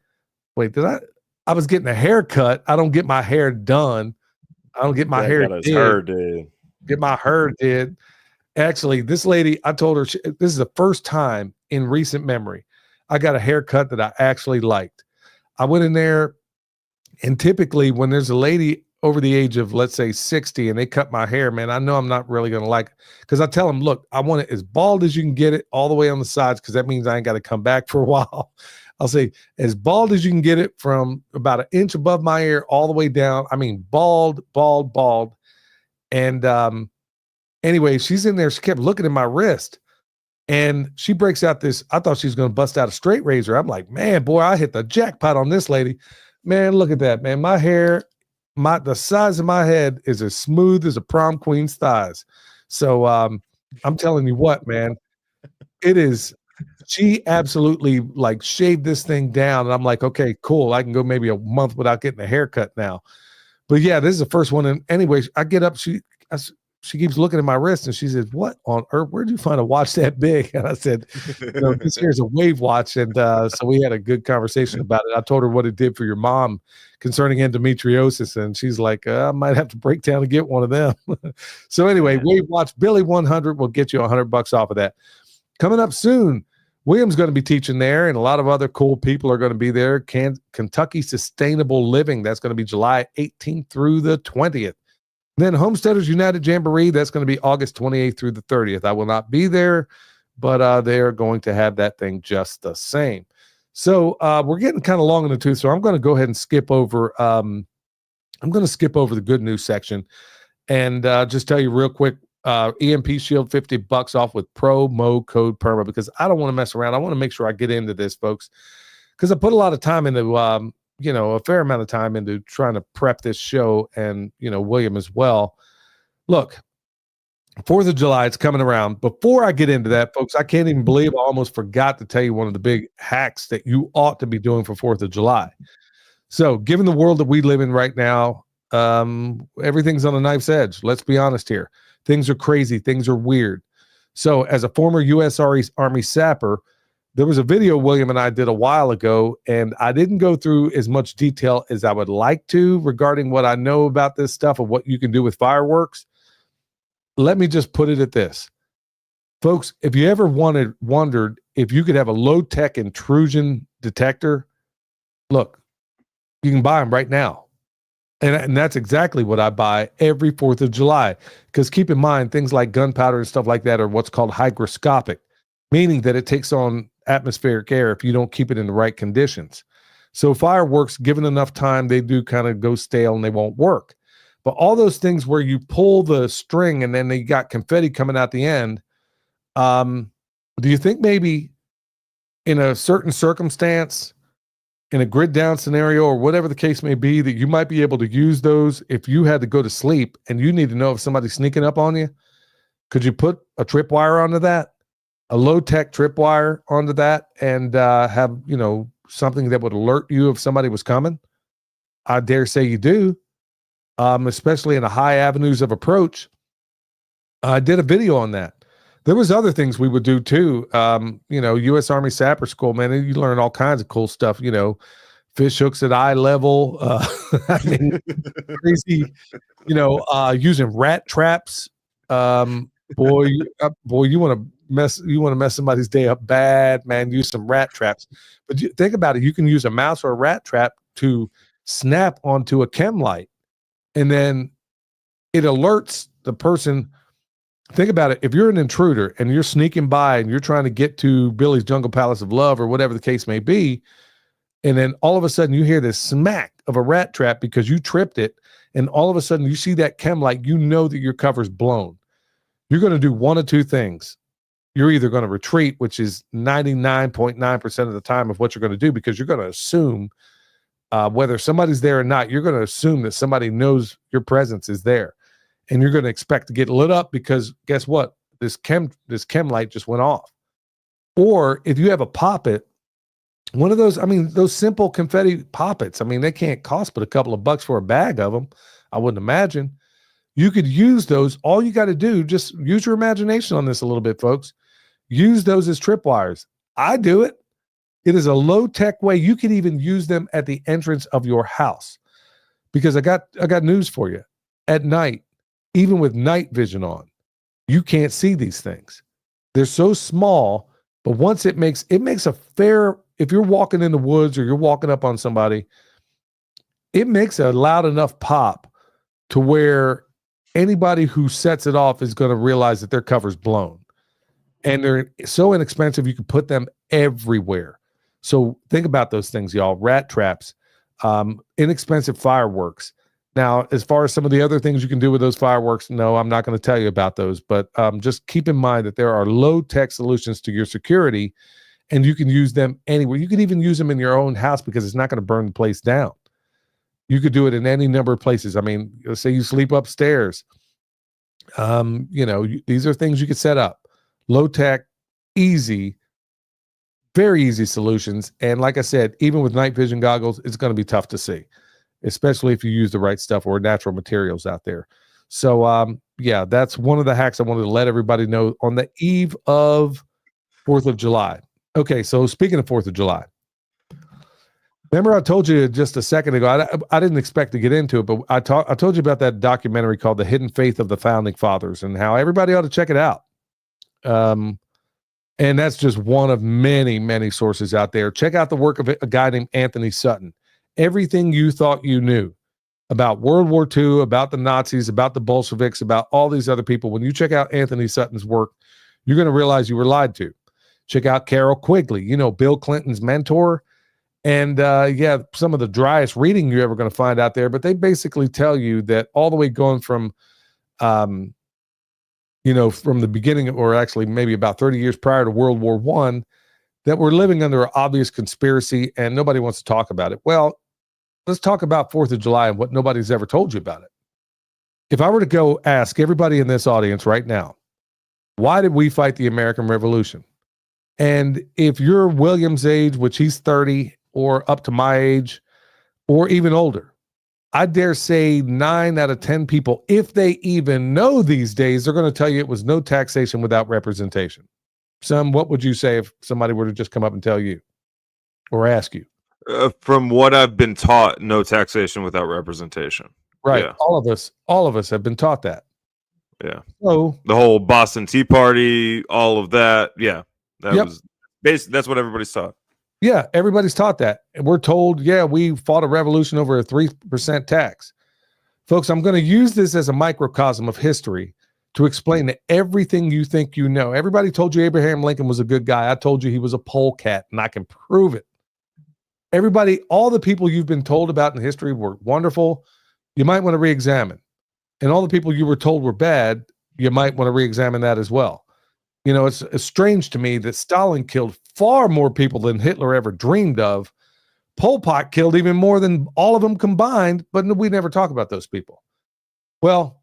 I was getting a haircut. I don't get my hair done. I don't get my hair did. Get my hair did. Actually, this lady, I told her this is the first time in recent memory I got a haircut that I actually liked. I went in there, and typically when there's a lady over the age of, let's say, 60, and they cut my hair, man, I know I'm not really going to like it, because I tell them, look, I want it as bald as you can get it all the way on the sides, because that means I ain't got to come back for a while. I'll say as bald as you can get it from about an inch above my ear all the way down. I mean, bald. And anyway, she's in there. She kept looking at my wrist, and she breaks out this. I thought she was going to bust out a straight razor. I'm like, man, boy, I hit the jackpot on this lady. Man, look at that, man. My hair, the size of my head is as smooth as a prom queen's thighs. So I'm telling you what, man, it is. She absolutely like shaved this thing down, and I'm like, okay, cool. I can go maybe a month without getting a haircut now. But yeah, this is the first one. And anyway, I get up. She keeps looking at my wrist, and she says, "What on earth? Where'd you find a watch that big?" And I said, "This here's a Wave watch." And so we had a good conversation about it. I told her what it did for your mom concerning endometriosis, and she's like, "I might have to break down and get one of them." So anyway, Wave watch Billy 100 will get you $100 off of that. Coming up soon. William's going to be teaching there, and a lot of other cool people are going to be there. Kentucky Sustainable Living, that's going to be July 18th through the 20th. Then Homesteaders United Jamboree, that's going to be August 28th through the 30th. I will not be there, but they are going to have that thing just the same. So we're getting kind of long in the tooth, so I'm going to go ahead and skip over. I'm going to skip over the good news section and just tell you real quick. EMP Shield $50 off with promo code PERMA, because I don't want to mess around. I want to make sure I get into this, folks, because I put a lot of time into, a fair amount of time into trying to prep this show, and, William as well. Look, 4th of July, it's coming around. Before I get into that, folks, I can't even believe I almost forgot to tell you one of the big hacks that you ought to be doing for 4th of July. So given the world that we live in right now, everything's on a knife's edge. Let's be honest here. Things are crazy. Things are weird. So as a former U.S. Army sapper, there was a video William and I did a while ago, and I didn't go through as much detail as I would like to regarding what I know about this stuff of what you can do with fireworks. Let me just put it at this. Folks, if you ever wondered if you could have a low-tech intrusion detector, look, you can buy them right now. And that's exactly what I buy every 4th of July. Because keep in mind, things like gunpowder and stuff like that are what's called hygroscopic, meaning that it takes on atmospheric air if you don't keep it in the right conditions. So fireworks, given enough time, they do kind of go stale and they won't work. But all those things where you pull the string and then they got confetti coming out the end, do you think maybe in a certain circumstance, in a grid down scenario or whatever the case may be, that you might be able to use those if you had to go to sleep and you need to know if somebody's sneaking up on you? Could you put a tripwire onto that, a low-tech tripwire onto that, and have, something that would alert you if somebody was coming? I dare say you do, especially in the high avenues of approach. I did a video on that. There was other things we would do too. U.S. Army Sapper School, man, you learn all kinds of cool stuff, fish hooks at eye level, crazy, using rat traps. Boy, you want to mess somebody's day up bad, man, use some rat traps. But think about it. You can use a mouse or a rat trap to snap onto a chem light, and then it alerts the person. Think about it. If you're an intruder and you're sneaking by and you're trying to get to Billy's Jungle Palace of Love or whatever the case may be, and then all of a sudden you hear this smack of a rat trap because you tripped it, and all of a sudden you see that chem light, you know that your cover's blown. you're going to do one of two things. You're either going to retreat, which is 99.9% of the time of what you're going to do, because you're going to assume whether somebody's there or not, you're going to assume that somebody knows your presence is there. And you're going to expect to get lit up because guess what? This chem light just went off. Or if you have a poppet, one of those, I mean, those simple confetti poppets, I mean, they can't cost but a couple of bucks for a bag of them, I wouldn't imagine. You could use those. All you got to do, just use your imagination on this a little bit, folks. Use those as tripwires. I do it. It is a low-tech way. You can even use them at the entrance of your house. Because I got news for you. At night, even with night vision on, you can't see these things. They're so small, but once it makes a fair, if you're walking in the woods or you're walking up on somebody, it makes a loud enough pop to where anybody who sets it off is going to realize that their cover's blown. And they're so inexpensive, you can put them everywhere. So think about those things, y'all. Rat traps, inexpensive fireworks. Now, as far as some of the other things you can do with those fireworks, no, I'm not going to tell you about those. But just keep in mind that there are low-tech solutions to your security, and you can use them anywhere. You can even use them in your own house because it's not going to burn the place down. You could do it in any number of places. I mean, let's say you sleep upstairs. These are things you could set up. Low-tech, easy, very easy solutions. And like I said, even with night vision goggles, it's going to be tough to see, especially if you use the right stuff or natural materials out there. So, yeah, that's one of the hacks I wanted to let everybody know on the eve of 4th of July. Okay, so speaking of 4th of July, remember I told you just a second ago, I didn't expect to get into it, but I told you about that documentary called The Hidden Faith of the Founding Fathers and how everybody ought to check it out. And that's just one of many, many sources out there. Check out the work of a guy named Anthony Sutton. Everything you thought you knew about World War II, about the Nazis, about the Bolsheviks, about all these other people, when you check out Anthony Sutton's work, you're going to realize you were lied to. Check out Carol Quigley, Bill Clinton's mentor. And yeah, some of the driest reading you're ever going to find out there, but they basically tell you that all the way going from, from the beginning, or actually maybe about 30 years prior to World War I, that we're living under an obvious conspiracy and nobody wants to talk about it. Well, let's talk about 4th of July and what nobody's ever told you about it. If I were to go ask everybody in this audience right now, why did we fight the American Revolution? And if you're William's age, which he's 30, or up to my age, or even older, I dare say 9 out of 10 people, if they even know these days, they're going to tell you it was no taxation without representation. What would you say if somebody were to just come up and tell you or ask you? From what I've been taught, no taxation without representation. Right. Yeah. All of us have been taught that. Yeah. So the whole Boston Tea Party, all of that. Yeah. That Yep. was basically, that's what everybody's taught. yeah, everybody's taught that. And we're told, yeah, we fought a revolution over a 3% tax. Folks, I'm going to use this as a microcosm of history to explain that everything you think you know. Everybody told you Abraham Lincoln was a good guy. I told you he was a polecat, and I can prove it. Everybody, all the people you've been told about in history were wonderful. You might want to re-examine. And all the people you were told were bad, you might want to re-examine that as well. It's strange to me that Stalin killed far more people than Hitler ever dreamed of. Pol Pot killed even more than all of them combined, but we never talk about those people. Well,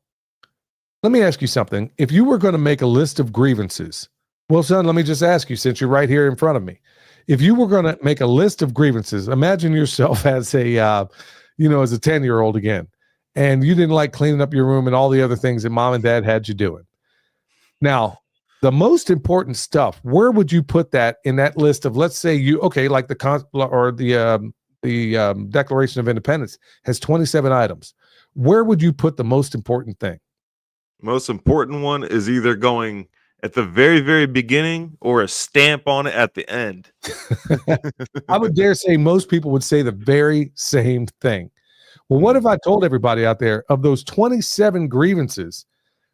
let me ask you something. If you were going to make a list of grievances, well, son, let me just ask you, since you're right here in front of me, if you were going to make a list of grievances, imagine yourself as a, as a 10-year-old again, and you didn't like cleaning up your room and all the other things that mom and dad had you doing. Now, the most important stuff, where would you put that in that list of, let's say like the Declaration of Independence has 27 items. Where would you put the most important thing? Most important one is either going at the very, very beginning or a stamp on it at the end. I would dare say most people would say the very same thing. Well, what if I told everybody out there, of those 27 grievances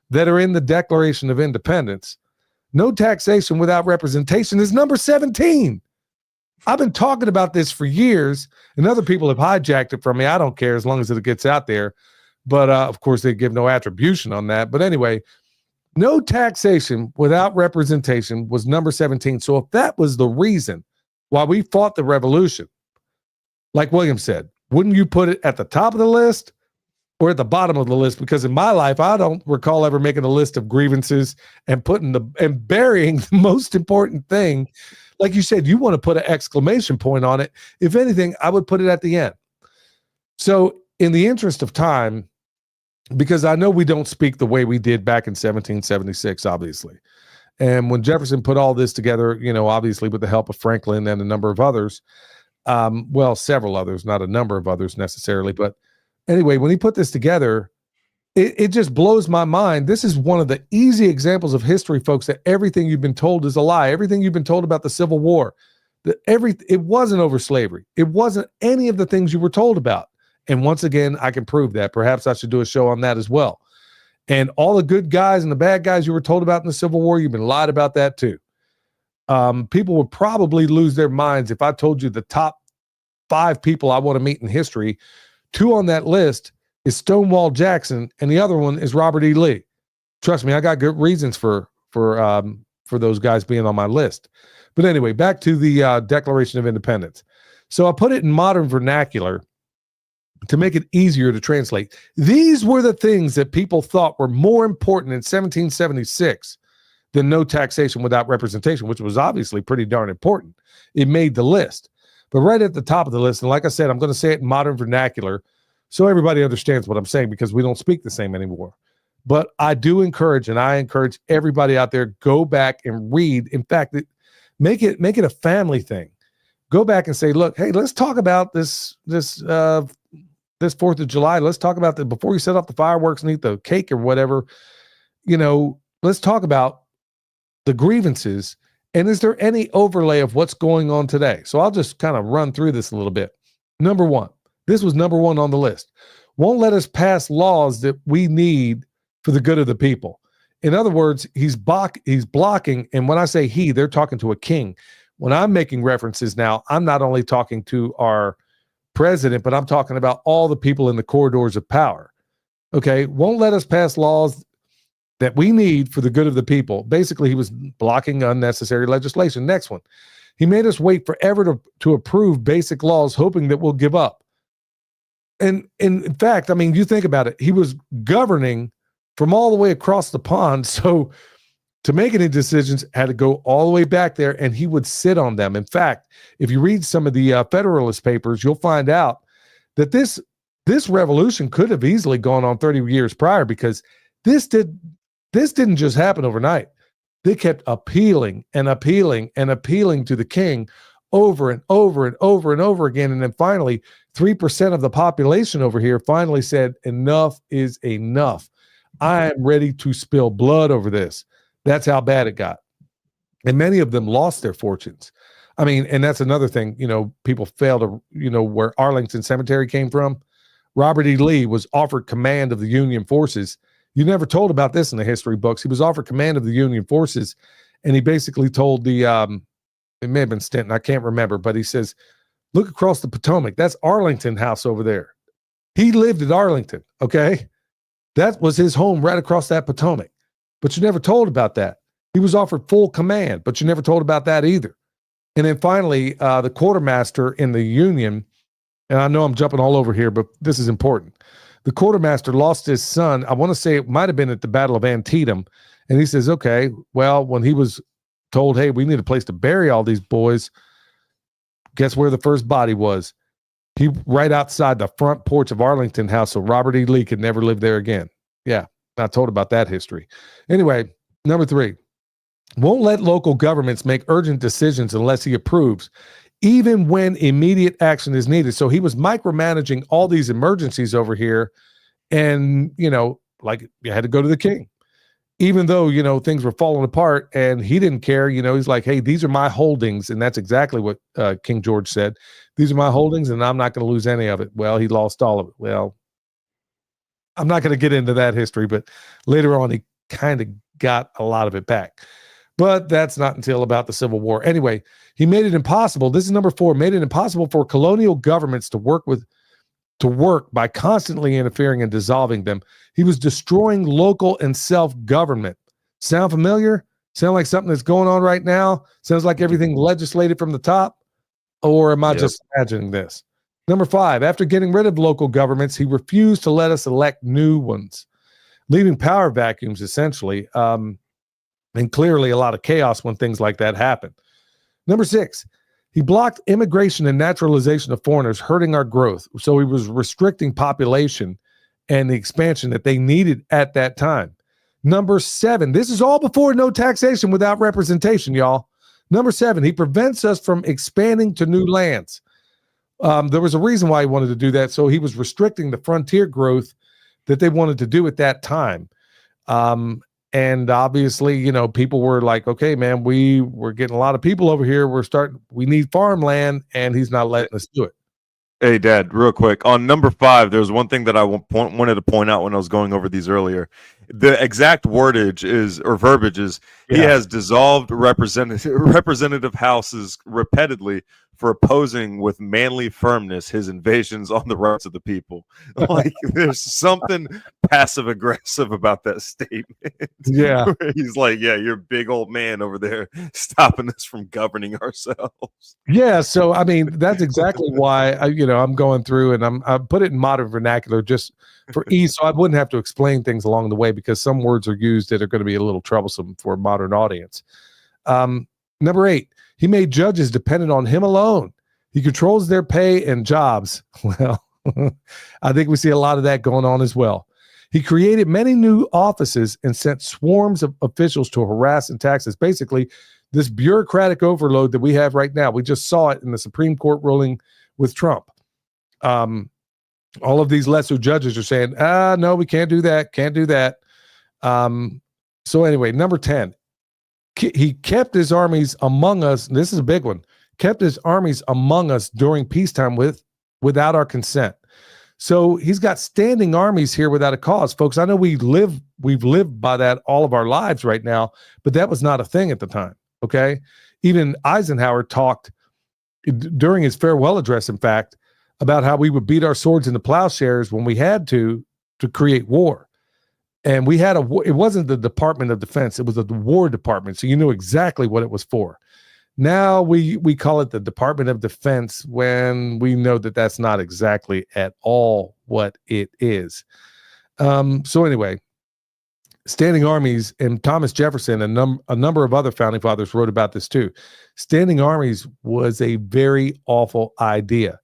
that are in the Declaration of Independence, no taxation without representation is number 17. I've been talking about this for years, and other people have hijacked it from me. I don't care as long as it gets out there. But of course, they give no attribution on that. But anyway, No taxation without representation was number 17. So if that was the reason why we fought the revolution, like William said, wouldn't you put it at the top of the list or at the bottom of the list? Because in my life, I don't recall ever making a list of grievances and burying the most important thing. Like you said, you want to put an exclamation point on it. If anything, I would put it at the end. So in the interest of time, because I know we don't speak the way we did back in 1776, obviously. And when Jefferson put all this together, obviously with the help of Franklin and a number of others, several others, not a number of others necessarily. But anyway, when he put this together, it just blows my mind. This is one of the easy examples of history, folks, that everything you've been told is a lie. Everything you've been told about the Civil War, it wasn't over slavery. It wasn't any of the things you were told about. And once again, I can prove that. Perhaps I should do a show on that as well. And all the good guys and the bad guys you were told about in the Civil War, you've been lied about that too. People would probably lose their minds if I told you the top 5 people I want to meet in history. 2 on that list is Stonewall Jackson, and the other one is Robert E. Lee. Trust me, I got good reasons for those guys being on my list. But anyway, back to the Declaration of Independence. So I put it in modern vernacular to make it easier to translate. These were the things that people thought were more important in 1776 than no taxation without representation, which was obviously pretty darn important. It made the list. But right at the top of the list, and like I said, I'm going to say it in modern vernacular so everybody understands what I'm saying, because we don't speak the same anymore. But I do encourage, and I encourage everybody out there, go back and read. In fact, make it a family thing. Go back and say, look, hey, let's talk about this 4th of July. Let's talk about that before you set off the fireworks and eat the cake or whatever. Let's talk about the grievances. And is there any overlay of what's going on today? So I'll just kind of run through this a little bit. Number 1, this was number 1 on the list. Won't let us pass laws that we need for the good of the people. In other words, he's blocking. And when I say he, they're talking to a king. When I'm making references now, I'm not only talking to our president, but I'm talking about all the people in the corridors of power. Okay, won't let us pass laws that we need for the good of the people. Basically, he was blocking unnecessary legislation. Next one, he made us wait forever to approve basic laws, hoping that we'll give up. And in fact, I mean, you think about it, he was governing from all the way across the pond. So to make any decisions had to go all the way back there, and he would sit on them. In fact, if you read some of the Federalist Papers, you'll find out that this revolution could have easily gone on 30 years prior, because this didn't just happen overnight. They kept appealing and appealing and appealing to the king over and over and over and over again. And then finally, 3% of the population over here finally said, enough is enough. I am ready to spill blood over this. That's how bad it got. And many of them lost their fortunes. I mean, and that's another thing, people fail to, where Arlington Cemetery came from. Robert E. Lee was offered command of the Union forces. You never told about this in the history books. He was offered command of the Union forces, and he basically told it may have been Stanton, I can't remember, but he says, look across the Potomac. That's Arlington House over there. He lived at Arlington, okay? That was his home right across that Potomac. But you never told about that. He was offered full command, but you never told about that either. And then finally, the quartermaster in the Union, and I know I'm jumping all over here, but this is important. The quartermaster lost his son. I want to say it might have been at the Battle of Antietam. And he says, okay, well, when he was told, hey, we need a place to bury all these boys, guess where the first body was? Right outside the front porch of Arlington House, so Robert E. Lee could never live there again. Yeah, I told about that history. Anyway, number 3, won't let local governments make urgent decisions unless he approves, even when immediate action is needed. So he was micromanaging all these emergencies over here, and, like you had to go to the king. Even though, things were falling apart and he didn't care, he's like, hey, these are my holdings. And that's exactly what King George said. These are my holdings and I'm not going to lose any of it. Well, he lost all of it. Well, I'm not going to get into that history, but later on, he kind of got a lot of it back. But that's not until about the Civil War. Anyway, he made it impossible. This is number 4, made it impossible for colonial governments to work by constantly interfering and dissolving them. He was destroying local and self-government. Sound familiar? Sound like something that's going on right now? Sounds like everything legislated from the top? Or am I Yep. just imagining this? Number 5, after getting rid of local governments, he refused to let us elect new ones, leaving power vacuums essentially, and clearly a lot of chaos when things like that happen. Number 6, he blocked immigration and naturalization of foreigners, hurting our growth. So he was restricting population and the expansion that they needed at that time. Number 7, this is all before no taxation without representation, y'all. Number 7, he prevents us from expanding to new lands. There was a reason why he wanted to do that. So he was restricting the frontier growth that they wanted to do at that time. And obviously, you know, people were like, okay, man, we're getting a lot of people over here. We need farmland, and he's not letting us do it. Hey, Dad, real quick. On number 5, there's one thing that I wanted to point out when I was going over these earlier. The exact verbiage is he has dissolved representative houses repeatedly for opposing with manly firmness his invasions on the rights of the people. Like, there's something passive aggressive about that statement. Yeah. Where he's like, yeah, you're a big old man over there stopping us from governing ourselves. Yeah. So, I mean, that's exactly why, I'm going through and I put it in modern vernacular just for ease. So I wouldn't have to explain things along the way because some words are used that are going to be a little troublesome for a modern audience. Number 8, he made judges dependent on him alone. He controls their pay and jobs. Well, I think we see a lot of that going on as well. He created many new offices and sent swarms of officials to harass and tax us. Basically, this bureaucratic overload that we have right now, we just saw it in the Supreme Court ruling with Trump. All of these lesser judges are saying, no, we can't do that. Can't do that. So anyway, number 10, he kept his armies among us. And this is a big one. Kept his armies among us during peacetime without our consent. So he's got standing armies here without a cause, folks. I know we've lived by that all of our lives right now, but that was not a thing at the time. Okay. Even Eisenhower talked during his farewell address, in fact, about how we would beat our swords into plowshares when we had to create war. And we had it wasn't the Department of Defense, it was the War Department. So you knew exactly what it was for. Now we call it the Department of Defense when we know that that's not exactly at all what it is. So anyway, standing armies, and Thomas Jefferson and a number of other founding fathers wrote about this too. Standing armies was a very awful idea,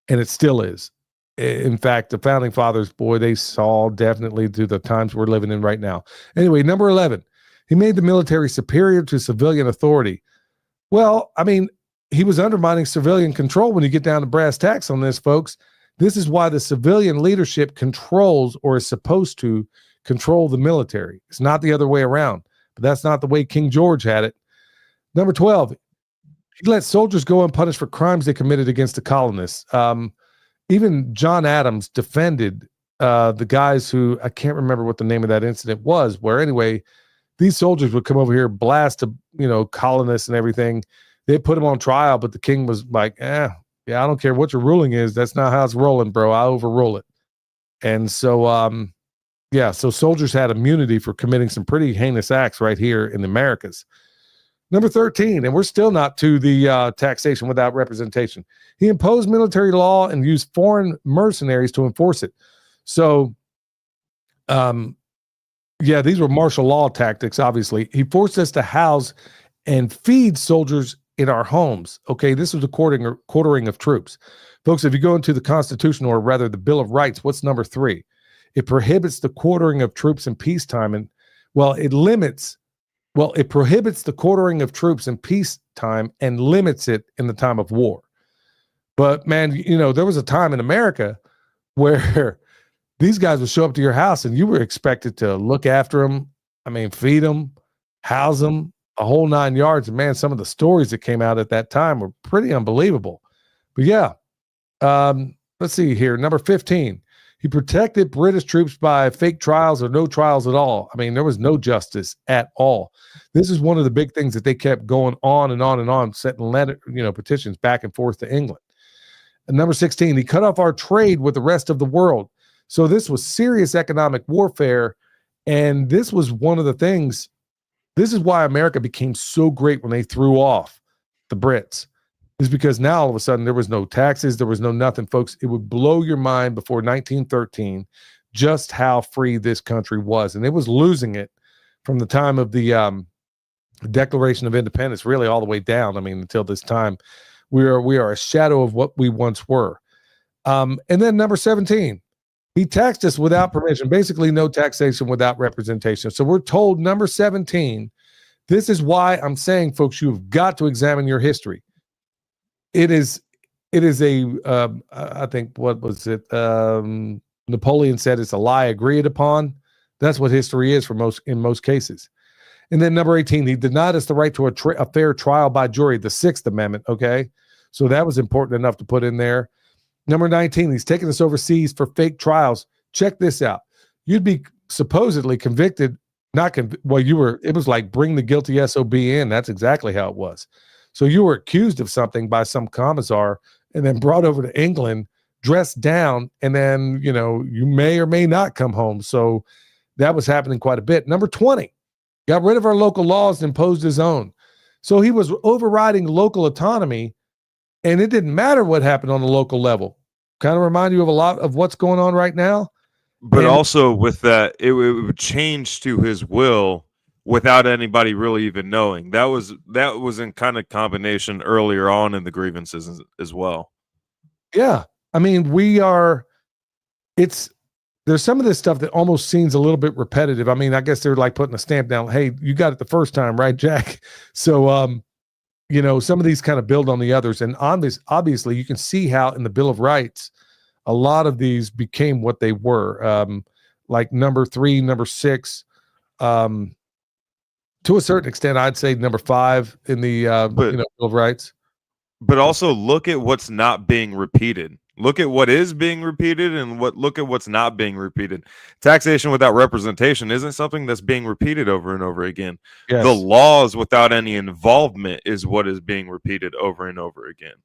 and it still is. In fact, the founding fathers, boy, they saw definitely through the times we're living in right now. Anyway, number 11, he made the military superior to civilian authority. Well, I mean, he was undermining civilian control when you get down to brass tacks on this, folks. This is why the civilian leadership controls or is supposed to control the military. It's not the other way around, but that's not the way King George had it. Number 12, he let soldiers go unpunished for crimes they committed against the colonists. Even John Adams defended the guys who, I can't remember what the name of that incident was, where anyway, these soldiers would come over here, blast colonists and everything. They put them on trial, but the king was like, yeah, I don't care what your ruling is. That's not how it's rolling, bro. I overrule it. And so, so soldiers had immunity for committing some pretty heinous acts right here in the Americas. Number 13, and we're still not to the taxation without representation. He imposed military law and used foreign mercenaries to enforce it. So, these were martial law tactics, obviously. He forced us to house and feed soldiers in our homes. Okay, this was the quartering of troops. Folks, if you go into the Constitution, or rather the Bill of Rights, what's number 3? It prohibits the quartering of troops in peacetime. And, it prohibits the quartering of troops in peacetime and limits it in the time of war. But, man, there was a time in America where these guys would show up to your house and you were expected to look after them. I mean, feed them, house them, a whole 9 yards. And, man, some of the stories that came out at that time were pretty unbelievable. But, yeah, let's see here. Number 15. He protected British troops by fake trials or no trials at all. I mean, there was no justice at all. This is one of the big things that they kept going on and on and on, setting petitions back and forth to England. And number 16, he cut off our trade with the rest of the world. So this was serious economic warfare. And this was one of the things This is why America became so great when they threw off the Brits. Is because now all of a sudden there was no taxes, there was no nothing, folks. It would blow your mind before 1913 just how free this country was, and it was losing it from the time of the Declaration of Independence, really all the way down. I mean, until this time, we are a shadow of what we once were. And then number 17, he taxed us without permission, basically no taxation without representation. So we're told number 17. This is why I'm saying, folks, you've got to examine your history. It is a I think, what was it? Napoleon said it's a lie agreed upon. That's what history is in most cases. And then number 18, he denied us the right to a fair trial by jury, the Sixth Amendment. Okay, so that was important enough to put in there. Number 19, he's taking us overseas for fake trials. Check this out. You'd be supposedly convicted, it was like bring the guilty SOB in. That's exactly how it was. So you were accused of something by some commissar and then brought over to England, dressed down, and then, you may or may not come home. So that was happening quite a bit. Number 20, got rid of our local laws and imposed his own. So he was overriding local autonomy, and it didn't matter what happened on the local level. Kind of remind you of a lot of what's going on right now. But also with that, it would change to his will without anybody really even knowing. That was in kind of combination earlier on in the grievances as well. Yeah. I mean, there's some of this stuff that almost seems a little bit repetitive. I mean, I guess they're like putting a stamp down. Hey, you got it the first time, right, Jack? So, some of these kind of build on the others. And obviously you can see how in the Bill of Rights, a lot of these became what they were. Like number 3, number 6, to a certain extent, I'd say number 5 in the Bill of Rights. But also look at what's not being repeated. Look at what is being repeated and look at what's not being repeated. Taxation without representation isn't something that's being repeated over and over again. Yes. The laws without any involvement is what is being repeated over and over again.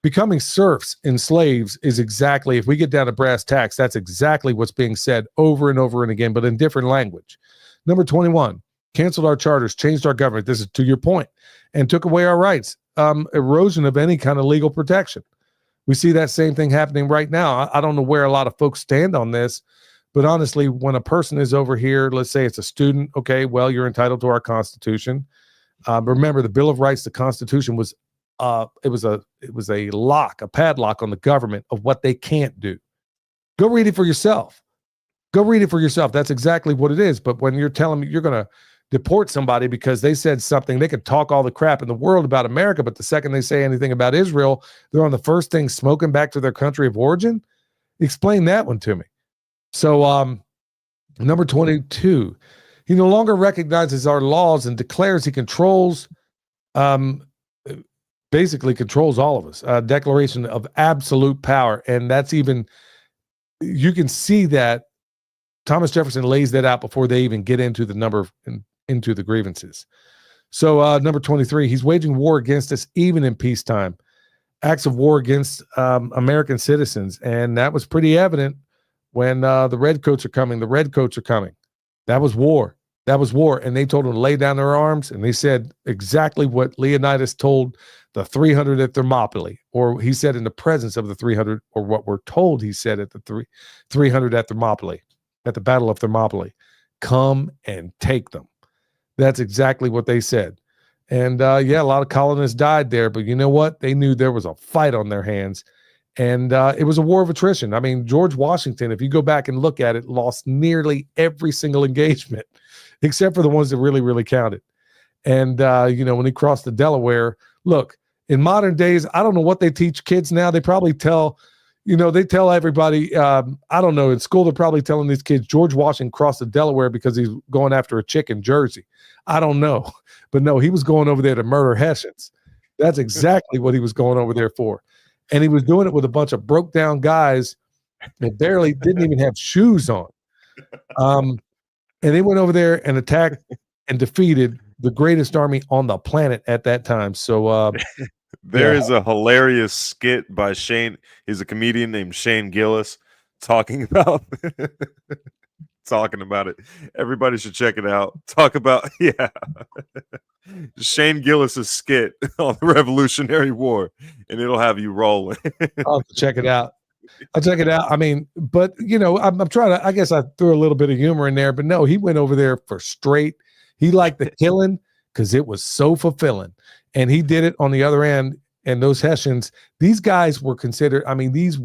Becoming serfs and slaves is exactly, if we get down to brass tacks, that's exactly what's being said over and over and again, but in different language. Number 21, canceled our charters, changed our government. This is to your point, and took away our rights. Erosion of any kind of legal protection. We see that same thing happening right now. I don't know where a lot of folks stand on this, but honestly, when a person is over here, let's say it's a student, okay, well, you're entitled to our Constitution. Remember, the Bill of Rights, the Constitution was it was a lock, a padlock on the government of what they can't do. Go read it for yourself. Go read it for yourself. That's exactly what it is. But when you're telling me you're going to deport somebody because they said something, they could talk all the crap in the world about America, but the second they say anything about Israel, they're on the first thing smoking back to their country of origin. Explain that one to me. So number 22, he no longer recognizes our laws and declares he controls, basically controls all of us. Declaration of absolute power. And that's even, you can see that Thomas Jefferson lays that out before they even get into the into the grievances. So number 23, he's waging war against us even in peacetime. Acts of war against American citizens. And that was pretty evident when the redcoats are coming. The redcoats are coming. That was war. That was war. And they told them to lay down their arms. And they said exactly what Leonidas told the 300 at Thermopylae, or he said in the presence of the 300, or what we're told he said at the 300 at Thermopylae, at the Battle of Thermopylae. Come and take them. That's exactly what they said. And yeah, a lot of colonists died there, but you know what? They knew there was a fight on their hands. And it was a war of attrition. I mean, George Washington, if you go back and look at it, lost nearly every single engagement, except for the ones that really, really counted. And, when he crossed the Delaware, look, in modern days, I don't know what they teach kids now. They probably tell, they tell everybody, I don't know, in school, they're probably telling these kids, George Washington crossed the Delaware because he's going after a chick in Jersey. I don't know. But no, he was going over there to murder Hessians. That's exactly what he was going over there for. And he was doing it with a bunch of broke down guys that barely didn't even have shoes on. And they went over there and attacked and defeated the greatest army on the planet at that time. So there is a hilarious skit by Shane. He's a comedian named Shane Gillis talking about talking about it. Everybody should check it out. Talk about Shane Gillis's skit on the Revolutionary War, and it'll have you rolling. I'll have to check it out. I'll check it out. I mean, but I'm trying to. I guess I threw a little bit of humor in there, but no, he went over there for straight. He liked the killing because it was so fulfilling, and he did it on the other end. And those Hessians, these guys were considered. I mean, these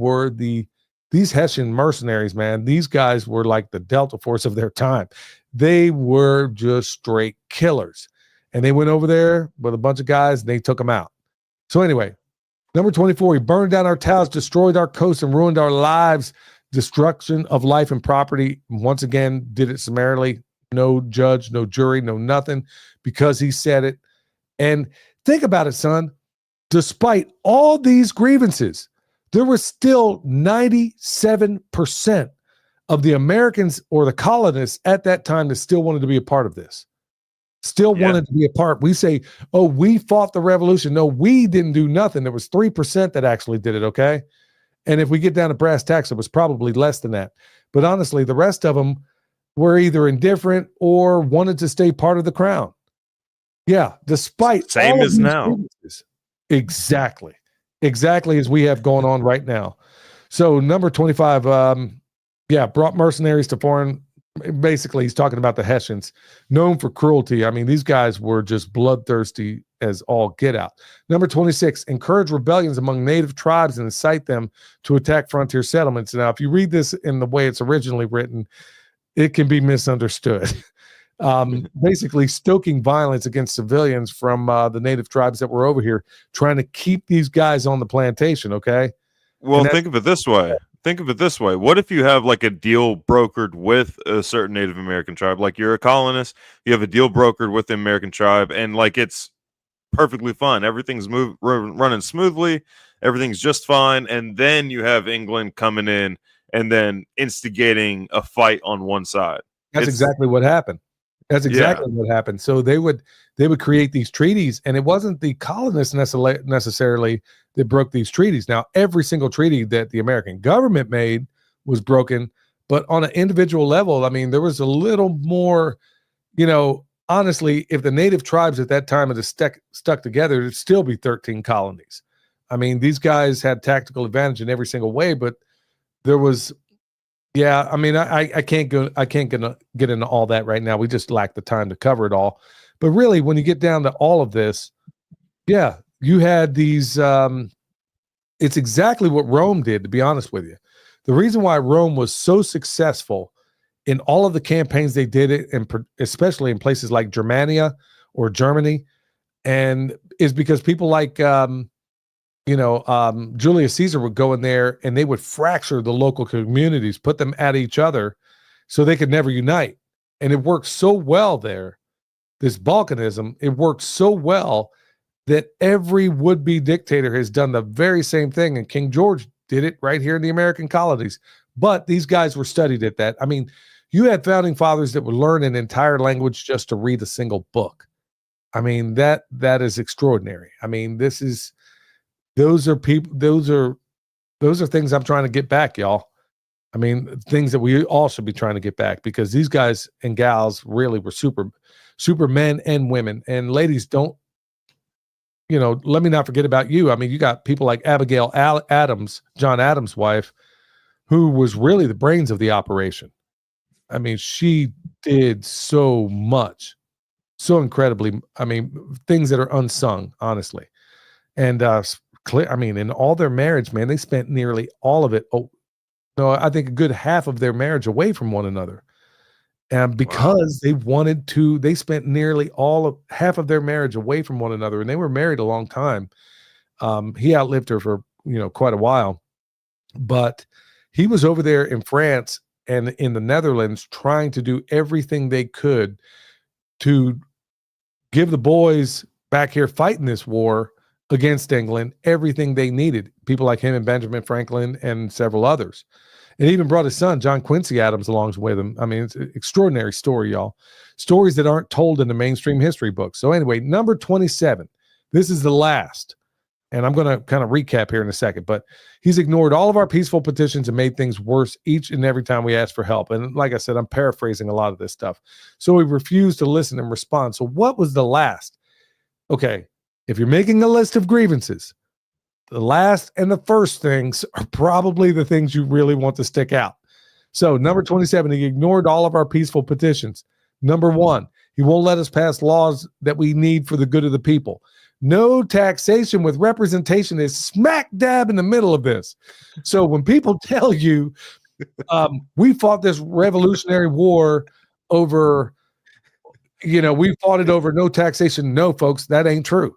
Hessian mercenaries, man. These guys were like the Delta Force of their time. They were just straight killers, and they went over there with a bunch of guys, and they took them out. So anyway. Number 24, he burned down our towns, destroyed our coast, and ruined our lives. Destruction of life and property. Once again, did it summarily. No judge, no jury, no nothing, because he said it. And think about it, son. Despite all these grievances, there was still 97% of the Americans or the colonists at that time that still wanted to be a part of this. Still wanted to be a part. We say, oh, we fought the revolution. No, we didn't do nothing. There was 3% that actually did it, okay? And if we get down to brass tacks, it was probably less than that. But honestly, the rest of them were either indifferent or wanted to stay part of the crown. Yeah, despite same all as now. Exactly as we have going on right now. So number 25, brought mercenaries to foreign. Basically, he's talking about the Hessians, known for cruelty. I mean, these guys were just bloodthirsty as all get out. Number 26, encourage rebellions among native tribes and incite them to attack frontier settlements. Now, if you read this in the way it's originally written, it can be misunderstood. Basically, stoking violence against civilians from the native tribes that were over here, trying to keep these guys on the plantation, okay? Well, think of it this way. What if you have like a deal brokered with a certain Native American tribe? Like you're a colonist, you have a deal brokered with the American tribe, and like it's perfectly fine. Everything's running smoothly. Everything's just fine. And then you have England coming in and then instigating a fight on one side. That's exactly what happened. What happened. So they would create these treaties, and it wasn't the colonists necessarily that broke these treaties. Now, every single treaty that the American government made was broken, but on an individual level, I mean, there was a little more, honestly, if the native tribes at that time had stuck together, it'd still be 13 colonies. I mean, these guys had tactical advantage in every single way, but there was, I mean, I can't get into all that right now. We just lack the time to cover it all. But really, when you get down to all of this, you had these, it's exactly what Rome did, to be honest with you. The reason why Rome was so successful in all of the campaigns they did it, and especially in places like Germania or Germany, and is because people like, Julius Caesar would go in there and they would fracture the local communities, put them at each other so they could never unite. And it worked so well there, this Balkanism, it worked so well that every would-be dictator has done the very same thing. And King George did it right here in the American colonies. But these guys were studied at that. I mean, you had founding fathers that would learn an entire language just to read a single book. I mean, that is extraordinary. I mean, those are things I'm trying to get back, y'all. I mean, things that we all should be trying to get back, because these guys and gals really were super men and women. And ladies, don't, let me not forget about you. I mean, you got people like Abigail Adams, John Adams' wife, who was really the brains of the operation. I mean, she did so much, so incredibly, I mean, things that are unsung, honestly. And, in all their marriage, man, they spent nearly all of it. I think a good half of their marriage away from one another. And because they spent nearly half of their marriage away from one another, and they were married a long time. He outlived her for, quite a while, but he was over there in France and in the Netherlands trying to do everything they could to give the boys back here fighting this war against England everything they needed. People like him and Benjamin Franklin and several others. And even brought his son, John Quincy Adams, along with him. I mean, it's an extraordinary story, y'all. Stories that aren't told in the mainstream history books. So anyway, number 27. This is the last. And I'm going to kind of recap here in a second, but he's ignored all of our peaceful petitions and made things worse each and every time we asked for help. And like I said, I'm paraphrasing a lot of this stuff. So we refused to listen and respond. So what was the last? Okay, if you're making a list of grievances, the last and the first things are probably the things you really want to stick out. So number 27, he ignored all of our peaceful petitions. Number 1, he won't let us pass laws that we need for the good of the people. No taxation with representation is smack dab in the middle of this. So when people tell you we fought this revolutionary war over, we fought it over no taxation. No, folks, that ain't true.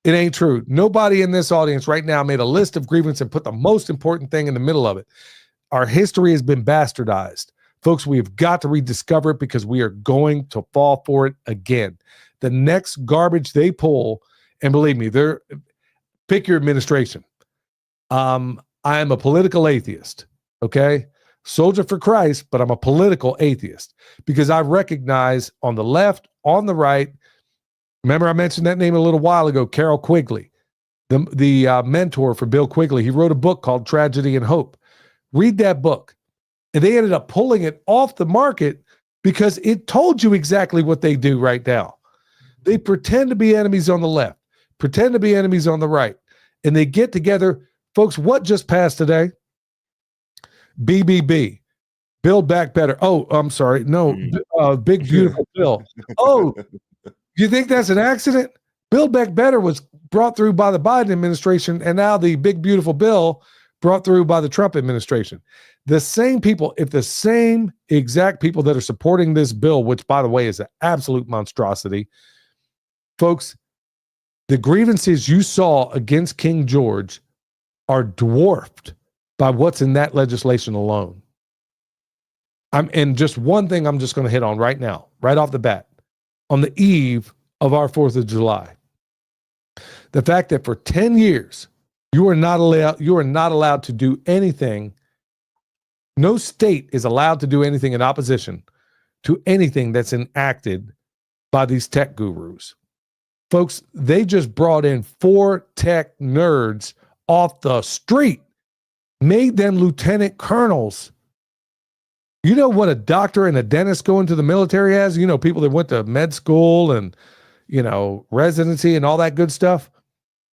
It ain't true. Nobody in this audience right now made a list of grievances and put the most important thing in the middle of it. Our history has been bastardized. Folks, we've got to rediscover it because we are going to fall for it again. The next garbage they pull, and believe me, pick your administration. I am a political atheist, okay? Soldier for Christ, but I'm a political atheist because I recognize on the left, on the right, remember I mentioned that name a little while ago, Carol Quigley, the mentor for Bill Quigley. He wrote a book called Tragedy and Hope. Read that book. And they ended up pulling it off the market because it told you exactly what they do right now. They pretend to be enemies on the left, pretend to be enemies on the right, and they get together. Folks, what just passed today? BBB, Build Back Better. Oh, I'm sorry. No, Big Beautiful Bill. Oh, you think that's an accident? Build Back Better was brought through by the Biden administration, and now the Big Beautiful Bill brought through by the Trump administration. The same people, if the same exact people that are supporting this bill, which, by the way, is an absolute monstrosity, folks, the grievances you saw against King George are dwarfed by what's in that legislation alone. And just one thing I'm just going to hit on right now, right off the bat, on the eve of our 4th of July. The fact that for 10 years, you are not allowed to do anything. No state is allowed to do anything in opposition to anything that's enacted by these tech gurus. Folks, they just brought in 4 tech nerds off the street, made them lieutenant colonels. You know what a doctor and a dentist going to the military has? People that went to med school and, residency and all that good stuff.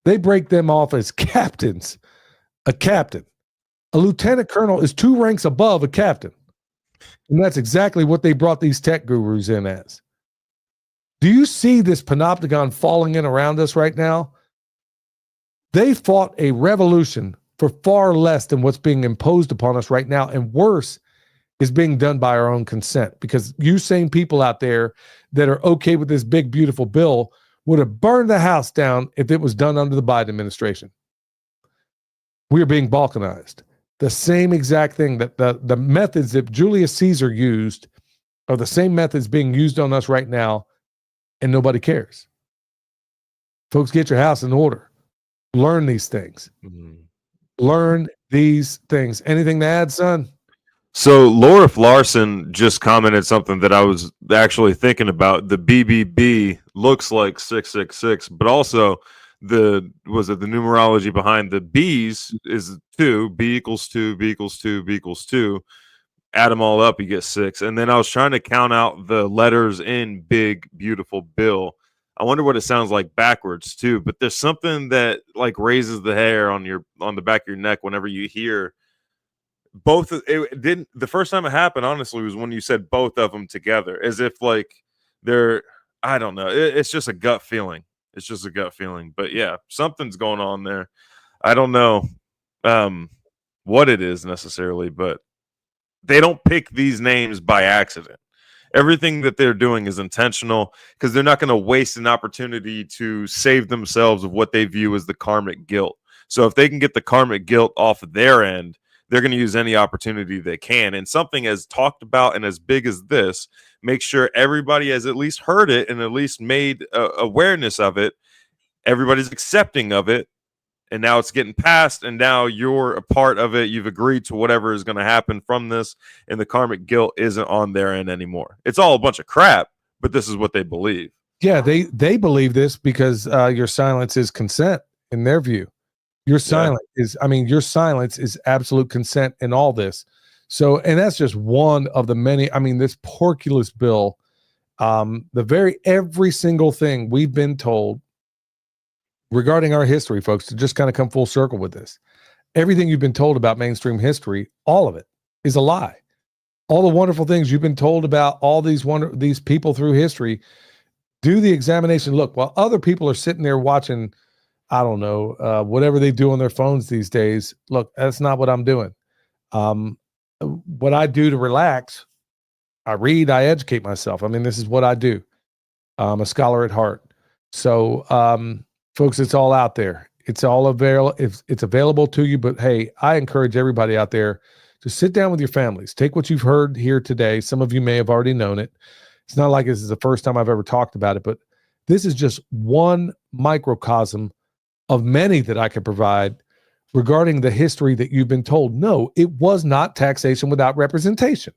They break them off as captains. A captain. A lieutenant colonel is 2 ranks above a captain. And that's exactly what they brought these tech gurus in as. Do you see this panopticon falling in around us right now? They fought a revolution for far less than what's being imposed upon us right now. And worse is being done by our own consent, because you same people out there that are okay with this big, beautiful bill would have burned the house down if it was done under the Biden administration. We are being balkanized. The same exact thing that the methods that Julius Caesar used are the same methods being used on us right now, and nobody cares. Folks, get your house in order. Learn these things. Mm-hmm. Learn these things. Anything to add, son? So Laura Larson just commented something that I was actually thinking about. The BBB looks like 666, but also the numerology behind the B's is 2. B equals 2, B equals 2, B equals 2. Add them all up, you get 6. And then I was trying to count out the letters in Big Beautiful Bill. I wonder what it sounds like backwards too. But there's something that like raises the hair on the back of your neck whenever you hear both. It didn't. The first time it happened, honestly, was when you said both of them together, as if like they're. I don't know. It's just a gut feeling. It's just a gut feeling. But yeah, something's going on there. I don't know what it is necessarily, but they don't pick these names by accident. Everything that they're doing is intentional because they're not going to waste an opportunity to save themselves of what they view as the karmic guilt. So if they can get the karmic guilt off of their end, they're going to use any opportunity they can. And something as talked about and as big as this, make sure everybody has at least heard it and at least made awareness of it. Everybody's accepting of it. And now it's getting passed, and now you're a part of it. You've agreed to whatever is going to happen from this, and the karmic guilt isn't on their end anymore. It's all a bunch of crap, but this is what they believe. Yeah, they believe this because your silence is consent in their view. Your your silence is absolute consent in all this. So, and that's just one of the many. I mean, this porculus bill, every single thing we've been told regarding our history, folks, to just kind of come full circle with this. Everything you've been told about mainstream history, all of it is a lie. All the wonderful things you've been told about all these people through history, do the examination. Look, while other people are sitting there watching, I don't know, whatever they do on their phones these days. Look, that's not what I'm doing. What I do to relax, I read, I educate myself. I mean, this is what I do. I'm a scholar at heart. So, folks, it's all out there. It's all available. It's available to you. But hey, I encourage everybody out there to sit down with your families. Take what you've heard here today. Some of you may have already known it. It's not like this is the first time I've ever talked about it, but this is just one microcosm of many that I could provide regarding the history that you've been told. No, it was not taxation without representation.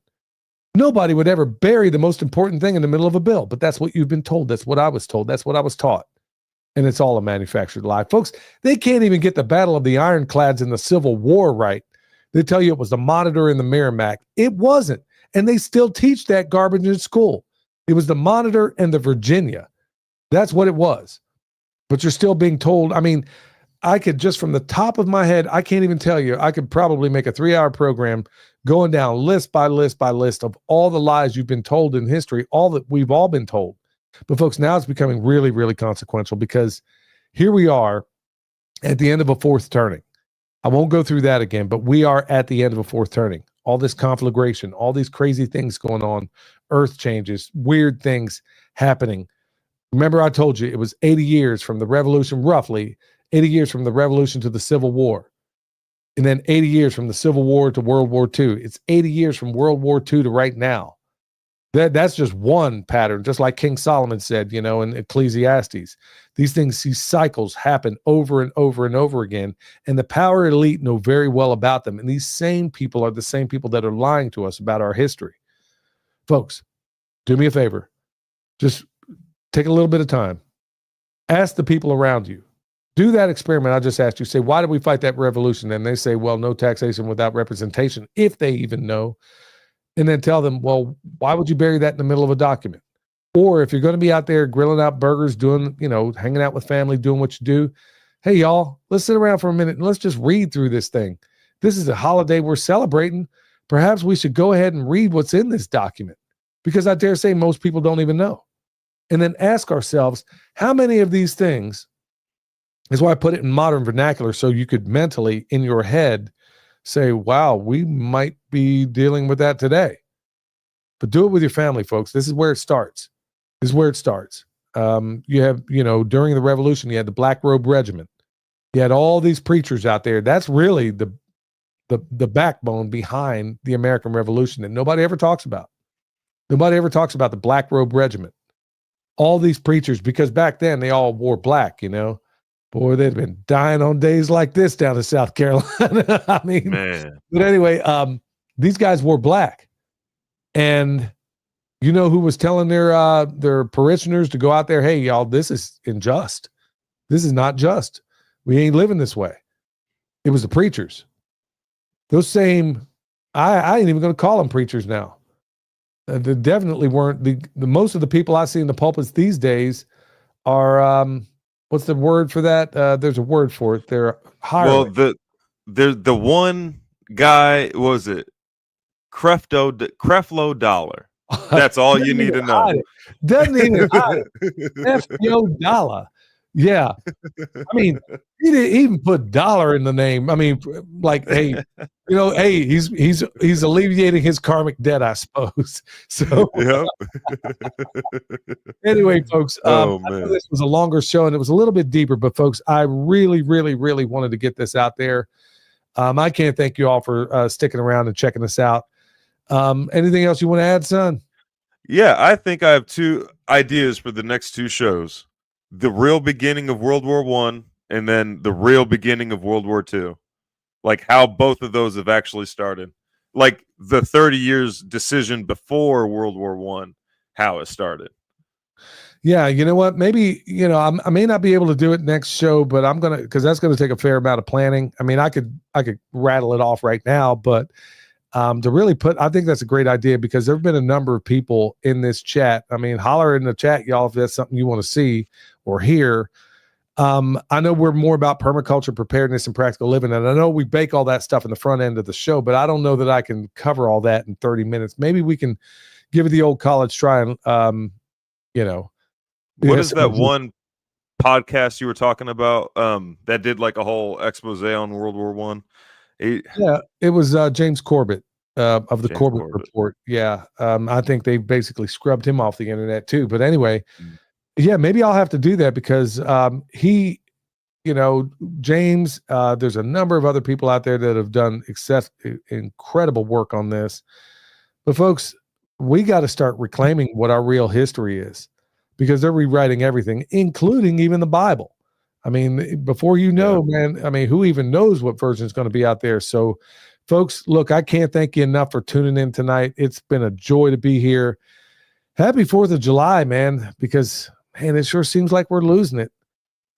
Nobody would ever bury the most important thing in the middle of a bill, but that's what you've been told. That's what I was told. That's what I was taught. And it's all a manufactured lie. Folks, they can't even get the Battle of the Ironclads in the Civil War right. They tell you it was the Monitor and the Merrimack. It wasn't. And they still teach that garbage in school. It was the Monitor and the Virginia. That's what it was. But you're still being told. I mean, I could just from the top of my head, I can't even tell you. I could probably make a 3-hour program going down list by list by list of all the lies you've been told in history, all that we've all been told. But folks, now it's becoming really, really consequential because here we are at the end of a fourth turning. I won't go through that again, but we are at the end of a fourth turning. All this conflagration, all these crazy things going on, earth changes, weird things happening. Remember, I told you it was 80 years from the revolution, roughly 80 years from the revolution to the Civil War. And then 80 years from the Civil War to World War II. It's 80 years from World War II to right now. That's just one pattern, just like King Solomon said, in Ecclesiastes. These things, these cycles happen over and over and over again. And the power elite know very well about them. And these same people are the same people that are lying to us about our history. Folks, do me a favor. Just take a little bit of time. Ask the people around you. Do that experiment I just asked you. Say, why did we fight that revolution? And they say, well, no taxation without representation, if they even know. And then tell them, well, why would you bury that in the middle of a document? Or if you're going to be out there grilling out burgers, doing, hanging out with family, doing what you do. Hey, y'all, let's sit around for a minute and let's just read through this thing. This is a holiday we're celebrating. Perhaps we should go ahead and read what's in this document because I dare say most people don't even know. And then ask ourselves, how many of these things is why I put it in modern vernacular so you could mentally in your head say, wow, we might be dealing with that today. But do it with your family, folks. This is where it starts. You have, during the revolution, you had the Black Robe Regiment. You had all these preachers out there. That's really the backbone behind the American Revolution that nobody ever talks about. Nobody ever talks about the Black Robe Regiment. All these preachers, because back then they all wore black, Boy, they'd been dying on days like this down in South Carolina. I mean, man. But anyway, these guys wore black. And you know who was telling their parishioners to go out there, hey, y'all, this is unjust. This is not just. We ain't living this way. It was the preachers. Those same, I ain't even going to call them preachers now. They definitely weren't. The most of the people I see in the pulpits these days are, what's the word for that? There's a word for it. They're hiring. Well, the one guy, what was it? Creflo Dollar. That's all you need to know. Doesn't even hide it. Creflo Dollar. Yeah. I mean, he didn't even put dollar in the name. I mean, like, hey, hey, he's alleviating his karmic debt, I suppose. So yep. Anyway, folks, I know this was a longer show and it was a little bit deeper, but folks, I really, really, really wanted to get this out there. I can't thank you all for sticking around and checking us out. Anything else you want to add, son? Yeah, I think I have 2 ideas for the next 2 shows. The real beginning of World War I and then the real beginning of World War II. Like how both of those have actually started. Like the 30 years decision before World War I, how it started. Yeah, you know what? Maybe, I may not be able to do it next show, but I'm gonna, because that's gonna take a fair amount of planning. I mean, I could rattle it off right now, but to really I think that's a great idea, because there have been a number of people in this chat. I mean, holler in the chat, y'all, if that's something you want to see or hear. I know we're more about permaculture, preparedness, and practical living, and I know we bake all that stuff in the front end of the show, but I don't know that I can cover all that in 30 minutes. Maybe we can give it the old college try and, What is that one podcast you were talking about that did like a whole expose on World War One? Yeah, it was James Corbett of the James Corbett Corbett. Report. Yeah, I think they basically scrubbed him off the internet too. But anyway, yeah, maybe I'll have to do that, because he, James, there's a number of other people out there that have done incredible work on this. But folks, we got to start reclaiming what our real history is, because they're rewriting everything, including even the Bible. I mean, before man, I mean, who even knows what version is going to be out there? So, folks, look, I can't thank you enough for tuning in tonight. It's been a joy to be here. Happy 4th of July, man, because, man, it sure seems like we're losing it.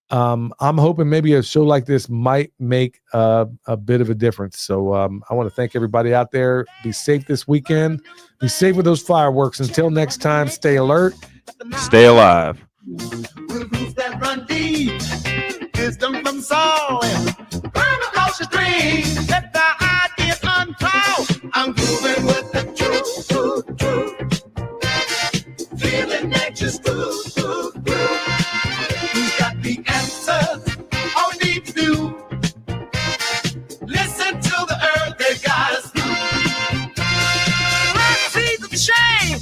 I'm hoping maybe a show like this might make a bit of a difference. So I want to thank everybody out there. Be safe this weekend. Be safe with those fireworks. Until next time, stay alert. Stay alive. Roots that run deep, wisdom from Saul, and permaculture dream. Let the ideas unfold. I'm moving with the truth. Feeling nature's groove. Who's got the answers? All we need to do. Listen to the earth, they got us through. Let's see the shame.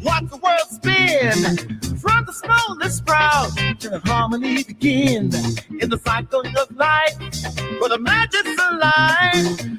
Watch the world spin. From the smallest sprout to harmony begin in the cycle of life. For the magic's alive.